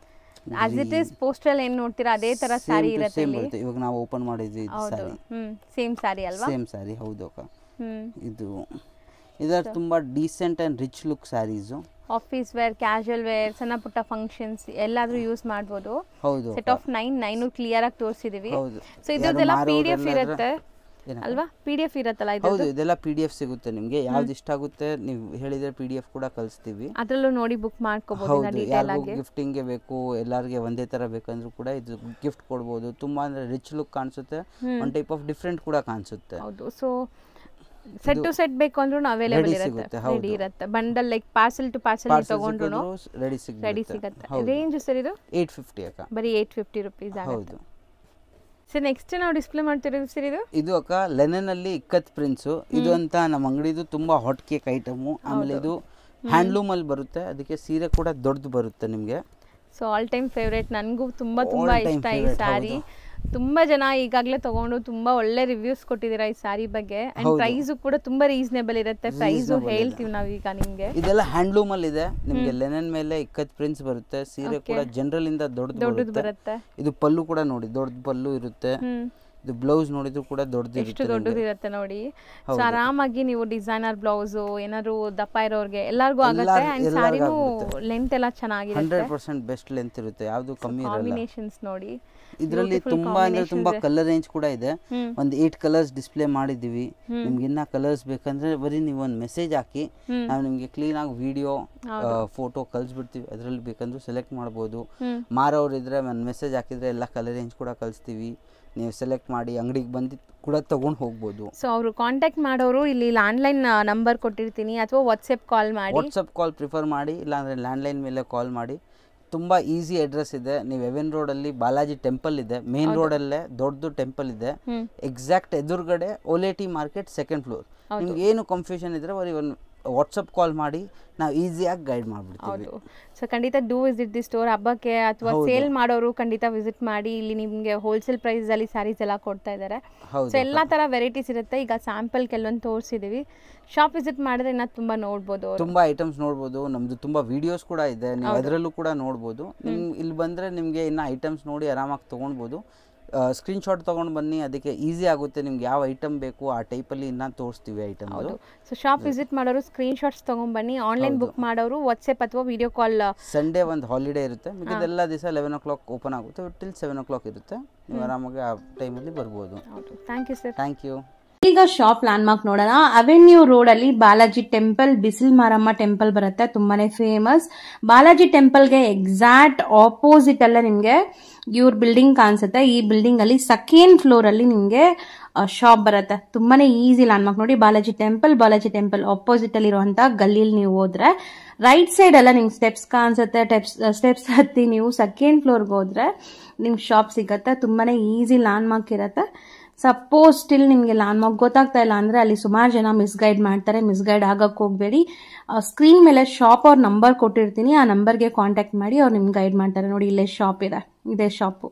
as it is postal ಏನು ನೋಡ್ತೀರಾ ಅದೇ ತರ ಸಾರಿ ಇರುತ್ತೆ ಇಲ್ಲಿ. ಇವಾಗ ನಾವು ಓಪನ್ ಮಾಡಿದ್ವಿ ಇದು ಸಾರಿ. ಸೇಮ್ ಸಾರಿ ಅಲ್ವಾ? ಸೇಮ್ ಸಾರಿ. ಹೌದು ಅಕ್ಕ. ಇದರ ತುಂಬಾ decent and rich look saris. Office wear, casual wear, ಸಣ್ಣ ಪುಟ್ಟ ಫಂಕ್ಷನ್ಸ್ ಎಲ್ಲಾದ್ರೂ ಯೂಸ್ ಮಾಡಬಹುದು. ಹೌದು. ಸೆಟ್ ಆಫ್ 9 ಕ್ಲಿಯರ್ ಆಗಿ ತೋರಿಸಿದೀವಿ. ಸೊ ಇದೆಲ್ಲ PDF ಇರುತ್ತೆ ಅಲ್ವಾ? PDF ಇರುತ್ತಲ್ಲ ಇದು? ಹೌದು. ಇದೆಲ್ಲ PDF ಸಿಗುತ್ತೆ ನಿಮಗೆ. ಯಾವ್ದು ಇಷ್ಟ ಆಗುತ್ತೆ ನೀವು ಹೇಳಿದ್ರೆ PDF ಕೂಡ ಕಳಿಸ್ತೀವಿ. ಅದರಲ್ಲೂ ನೋಡಿ ಬುಕ್ ಮಾಡ್ಕೋಬಹುದು. ಡೀಟೇಲ್ ಆಗಿ ಗಿಫ್ಟಿಂಗ್ ಗೆ ಬೇಕು, ಎಲ್ಲರಿಗೆ ಒಂದೇ ತರ ಬೇಕಂದ್ರೂ ಕೂಡ ಇದು ಗಿಫ್ಟ್ ಕೊಡಬಹುದು. ತುಂಬಾ ಅಂದ್ರೆ ರಿಚ್ ಲುಕ್ ಕಾಣಿಸುತ್ತೆ. ಒನ್ ಟೈಪ್ ಆಫ್ ಡಿಫರೆಂಟ್ ಕೂಡ ಕಾಣಿಸುತ್ತೆ. ಹೌದು. ಸೊ ಸೆಟ್ ಟು ಸೆಟ್ ಬೇಕು ಅಂದ್ರೂ ಅವೈಲೇಬಲ್ ಇರುತ್ತೆ, ರೆಡಿ ಇರುತ್ತೆ. Bundle like parcel to parcel ತಗೊಂಡ್ರು ರೆಡಿ ಸಿಗುತ್ತೆ. ರೇಂಜ್ ಸರ್ ಇದು 850 ಅಕ್ಕ. ಬರೀ 850 ರೂಪೀಸ್ ಆಗುತ್ತೆ. ಸರ್ ನೆಕ್ಸ್ಟ್ ನಾವು ಡಿಸ್ಪ್ಲೇ ಮಾಡ್ತಿರೋದು ಸರ್ ಇದು ಅಕ್ಕ ಲೆನನ್ ಅಲ್ಲಿ ಇಕ್ಕತ್ ಪ್ರಿಂಟ್ಸ್. ಇದು ಅಂತ ನಮ್ಮ ಅಂಗಡಿದು ತುಂಬಾ ಹಾಟ್ ಕೇಕ್ ಐಟಮ್. ಆಮೇಲೆ ಇದು ಹ್ಯಾಂಡ್ಲೂಮ್ ಅಲ್ಲಿ ಬರುತ್ತೆ. ಅದಕ್ಕೆ ಸೀರೆ ಕೂಡ ದೊಡ್ಡದು ಬರುತ್ತೆ ನಿಮಗೆ. So all time favourite. ನನಗೂ ತುಂಬಾ ಇಷ್ಟ ಈ ಸ್ಯಾರಿ. ತುಂಬಾ ಜನ ಈಗಾಗಲೇ ತಗೊಂಡು ತುಂಬಾ ಒಳ್ಳೆ ರಿವ್ಯೂಸ್ ಕೊಟ್ಟಿದ್ದೀರಾ ಈ ಸ್ಯಾರಿ ಬಗ್ಗೆ. ಅಂಡ್ ಪ್ರೈಸ್ ಕೂಡ ತುಂಬಾ ರೀಸನೇಬಲ್ ಇರುತ್ತೆ. ಪ್ರೈಸ್ ಹೇಳ್ತೀವಿ ನಾವೀಗ ನಿಮ್ಗೆ. ಇದೆಲ್ಲ ಹ್ಯಾಂಡ್ಲೂಮ್ ಅಲ್ಲಿ ಇದೆ ನಿಮ್ಗೆ. ಲೆನನ್ ಮೇಲೆ ಇಕ್ಕತ್ ಪ್ರಿಂಟ್ಸ್ ಬರುತ್ತೆ. ಸೀರೆ ಕೂಡ ಜನರಲ್ ಇಂದ ದೊಡ್ಡದು ಬರುತ್ತೆ. ಇದು ಪಲ್ಲು ಕೂಡ ನೋಡಿ ದೊಡ್ಡ ಪಲ್ಲು ಇರುತ್ತೆ. ಇದು ಬ್ಲೌಸ್ ನೋಡಿದ್ರು ಕೂಡ ಎಷ್ಟು ದೊಡ್ಡದಿರುತ್ತೆ ನೋಡಿ. ಸೊ ಆರಾಮಾಗಿ ನೀವು ಡಿಸೈನರ್ ಬ್ಲೌಸ್ ಏನಾದ್ರು ದಪ್ಪ ಇರೋರಿಗೆ ಎಲ್ಲರಿಗೂ ಆಗುತ್ತೆ. ಅಂಡ್ ಸಾರಿನೂ ಲೆಂತ್ ಎಲ್ಲ ಚೆನ್ನಾಗಿರುತ್ತೆ, 100% ಬೆಸ್ಟ್ ಲೆಂತ್ ಇರುತ್ತೆ, ಯಾವುದು ಕಮ್ಮಿ ಇರಲ್ಲ. ಕಾಂಬಿನೇಷನ್ಸ್ ನೋಡಿ ಇದರಲ್ಲಿ ತುಂಬಾ ಅಂದ್ರೆ ತುಂಬಾ ಕಲರ್ ರೇಂಜ್ ಕೂಡ ಇದೆ. ಒಂದು 8 ಕಲರ್ಸ್ ಡಿಸ್ಪ್ಲೇ ಮಾಡಿದೀವಿ. ನಿಮ್ಗೆ ಇನ್ನ ಕಲರ್ಸ್ ಬೇಕಂದ್ರೆ ಬರೀ ನೀವು ಒಂದು ಮೆಸೇಜ್ ಹಾಕಿ, ನಾವು ನಿಮ್ಗೆ ಕ್ಲೀನ್ ಆಗಿ ವಿಡಿಯೋ ಫೋಟೋ ಕಳ್ಸಿಬಿಡ್ತೀವಿ. ಅದರಲ್ಲಿ ಬೇಕಂದ್ರೆ ಸೆಲೆಕ್ಟ್ ಮಾಡ್ಬೋದು. ಮಾರೋರು ಇದ್ರೆ ಒಂದು ಮೆಸೇಜ್ ಹಾಕಿದ್ರೆ ಎಲ್ಲ ಕಲರ್ ರೇಂಜ್ ಕೂಡ ಕಳಿಸ್ತೀವಿ. ನೀವು ಸೆಲೆಕ್ಟ್ ಮಾಡಿ ಅಂಗಡಿಗೆ ಬಂದು ಕೂಡ ತಗೊಂಡು ಹೋಗ್ಬೋದು. ಸೊ ಅವರು ಕಾಂಟ್ಯಾಕ್ಟ್ ಮಾಡೋರು ಇಲ್ಲಿ ಲ್ಯಾಂಡ್ಲೈನ್ ನಂಬರ್ ಕೊಟ್ಟಿರ್ತೀನಿ ಅಥವಾ ವಾಟ್ಸಪ್ ಕಾಲ್ ಮಾಡಿ. ವಾಟ್ಸಪ್ ಕಾಲ್ ಪ್ರಿಫರ್ ಮಾಡಿ, ಇಲ್ಲಾಂದರೆ ಲ್ಯಾಂಡ್ಲೈನ್ ಮೇಲೆ ಕಾಲ್ ಮಾಡಿ. ತುಂಬ ಈಸಿ ಅಡ್ರೆಸ್ ಇದೆ. ನೀವು ಎವೆನ್ ರೋಡಲ್ಲಿ ಬಾಲಾಜಿ ಟೆಂಪಲ್ ಇದೆ, ಮೇನ್ ರೋಡಲ್ಲೇ ದೊಡ್ಡದು ಟೆಂಪಲ್ ಇದೆ. ಎಕ್ಸಾಕ್ಟ್ ಎದುರುಗಡೆ ಓಲೇಟಿ ಮಾರ್ಕೆಟ್ 2nd ಫ್ಲೋರ್. ನಿಮ್ಗೆ ಏನು ಕನ್ಫ್ಯೂಷನ್ ಇದ್ರೆ ಬರೀ ಒಂದು ವಾಟ್ಸಪ್ ಕಾಲ್ ಮಾಡಿ, ನಾವು ಈಸಿಯಾಗಿ ಗೈಡ್ ಮಾಡಿಬಿಡ್ತೀವಿ. ಸೊ ಖಂಡಿತ ಡೂ ವಿಸಿಟ್ ದಿ ಸ್ಟೋರ್. ಹಬ್ಬಕ್ಕೆ ಅಥವಾ ಸೇಲ್ ಮಾಡೋರು ಖಂಡಿತ ವಿಸಿಟ್ ಮಾಡಿ. ಇಲ್ಲಿ ನಿಮಗೆ ಹೋಲ್ಸೇಲ್ ಪ್ರೈಸಲ್ಲಿ ಸ್ಯಾರೀಸ್ ಎಲ್ಲ ಕೊಡ್ತಾ ಇದ್ದಾರೆ. ಸೊ ಎಲ್ಲ ಥರ ವೆರೈಟೀಸ್ ಇರುತ್ತೆ. ಈಗ ಸ್ಯಾಂಪಲ್ ಕೆಲವೊಂದು ತೋರಿಸಿದ್ದೀವಿ. ಶಾಪ್ ವಿಸಿಟ್ ಮಾಡಿದ್ರೆ ಇನ್ನೂ ತುಂಬ ನೋಡ್ಬೋದು, ತುಂಬ ಐಟಮ್ಸ್ ನೋಡ್ಬೋದು. ನಮ್ಮದು ತುಂಬ ವಿಡಿಯೋಸ್ ಕೂಡ ಇದೆ, ನೀವು ಅದರಲ್ಲೂ ಕೂಡ ನೋಡ್ಬೋದು. ನಿಮ್ಗೆ ಇಲ್ಲಿ ಬಂದರೆ ನಿಮಗೆ ಇನ್ನೂ ಐಟಮ್ಸ್ ನೋಡಿ ಆರಾಮಾಗಿ ತೊಗೊಳ್ಬೋದು. ಸ್ಕ್ರೀನ್ಶಾಟ್ ತೊಗೊಂಡು ಬನ್ನಿ, ಅದಕ್ಕೆ ಈಸಿ ಆಗುತ್ತೆ. ನಿಮ್ಗೆ ಯಾವ ಐಟಮ್ ಬೇಕು ಆ ಟೈಪಲ್ಲಿ ಇನ್ನೂ ತೋರಿಸ್ತೀವಿ ಐಟಮ್. ಸೊ ಶಾಪ್ ವಿಸಿಟ್ ಮಾಡೋರು ಸ್ಕ್ರೀನ್ಶಾಟ್ಸ್ ತೊಗೊಂಡ್ಬನ್ನಿ. ಆನ್ಲೈನ್ ಬುಕ್ ಮಾಡೋರು ವಾಟ್ಸಪ್ ಅಥವಾ ವಿಡಿಯೋ ಕಾಲ್. ಸಂಡೇ ಒಂದು ಹಾಲಿಡೇ ಇರುತ್ತೆ, ಮಿಕ್ಕಿದೆಲ್ಲ ದಿವಸ 11 o'clock ಓಪನ್ ಆಗುತ್ತೆ, ಟಿಲ್ 7 o'clock ಇರುತ್ತೆ. ನೀವು ಆರಾಮಾಗಿ ಆ ಟೈಮಲ್ಲಿ ಬರ್ಬೋದು. Thank you sir. Thank you. ಈಗ ಶಾಪ್ ಲ್ಯಾಂಡ್ ಮಾರ್ಕ್ ನೋಡೋಣ. ಅವೆನ್ಯೂ ರೋಡ್ ಅಲ್ಲಿ ಬಾಲಾಜಿ ಟೆಂಪಲ್, ಬಿಸಿಲ್ ಮಾರಮ್ಮ ಟೆಂಪಲ್ ಬರುತ್ತೆ, ತುಂಬಾನೇ ಫೇಮಸ್. ಬಾಲಾಜಿ ಟೆಂಪಲ್ಗೆ ಎಕ್ಸಾಕ್ಟ್ ಆಪೋಸಿಟ್ ಅಲ್ಲೇ ನಿಮ್ಗೆ ಇವ್ರ ಬಿಲ್ಡಿಂಗ್ ಕಾಣಿಸುತ್ತೆ. ಈ ಬಿಲ್ಡಿಂಗ್ ಅಲ್ಲಿ 2nd ಫ್ಲೋರ್ ಅಲ್ಲಿ ನಿಮ್ಗೆ ಶಾಪ್ ಬರುತ್ತೆ. ತುಂಬಾನೇ ಈಸಿ ಲ್ಯಾಂಡ್ ಮಾರ್ಕ್ ನೋಡಿ. ಬಾಲಾಜಿ ಟೆಂಪಲ್ ಆಪೋಸಿಟ್ ಅಲ್ಲಿ ಇರುವಂತಹ ಗಲ್ಲಿಯಲ್ಲಿ ನೀವು ಹೋದ್ರೆ ರೈಟ್ ಸೈಡ್ ಎಲ್ಲ ನಿಮ್ಗೆ ಸ್ಟೆಪ್ಸ್ ಕಾಣಿಸುತ್ತೆ. ಸ್ಟೆಪ್ಸ್ ಹತ್ತಿ ನೀವು 2nd ಫ್ಲೋರ್ಗೆ ಹೋದ್ರೆ ನಿಮ್ಗೆ ಶಾಪ್ ಸಿಗತ್ತೆ. ತುಂಬಾನೇ ಈಸಿ ಲ್ಯಾಂಡ್ ಮಾರ್ಕ್ ಇರುತ್ತೆ. ಸಪೋಸ್ ಸ್ಟಿಲ್ ನಿಮಗೆ ಲ್ಯಾಂಡ್ ಮಾರ್ಕ್ ಗೊತ್ತಾಗ್ತಾ ಇಲ್ಲ ಅಂದ್ರೆ ಅಲ್ಲಿ ಸುಮಾರು ಜನ ಮಿಸ್ಗೈಡ್ ಮಾಡ್ತಾರೆ. ಮಿಸ್ಗೈಡ್ ಆಗಕ್ಕೆ ಹೋಗಬೇಡಿ. ಸ್ಕ್ರೀನ್ ಮೇಲೆ ಶಾಪ್ ಅವ್ರ ನಂಬರ್ ಕೊಟ್ಟಿರ್ತೀನಿ, ಆ ನಂಬರ್ಗೆ ಕಾಂಟ್ಯಾಕ್ಟ್ ಮಾಡಿ, ಅವ್ರು ನಿಮ್ಗೆ ಗೈಡ್ ಮಾಡ್ತಾರೆ. ನೋಡಿ ಇಲ್ಲೇ ಶಾಪ್ ಇದೆ, ಇದೇ ಶಾಪು.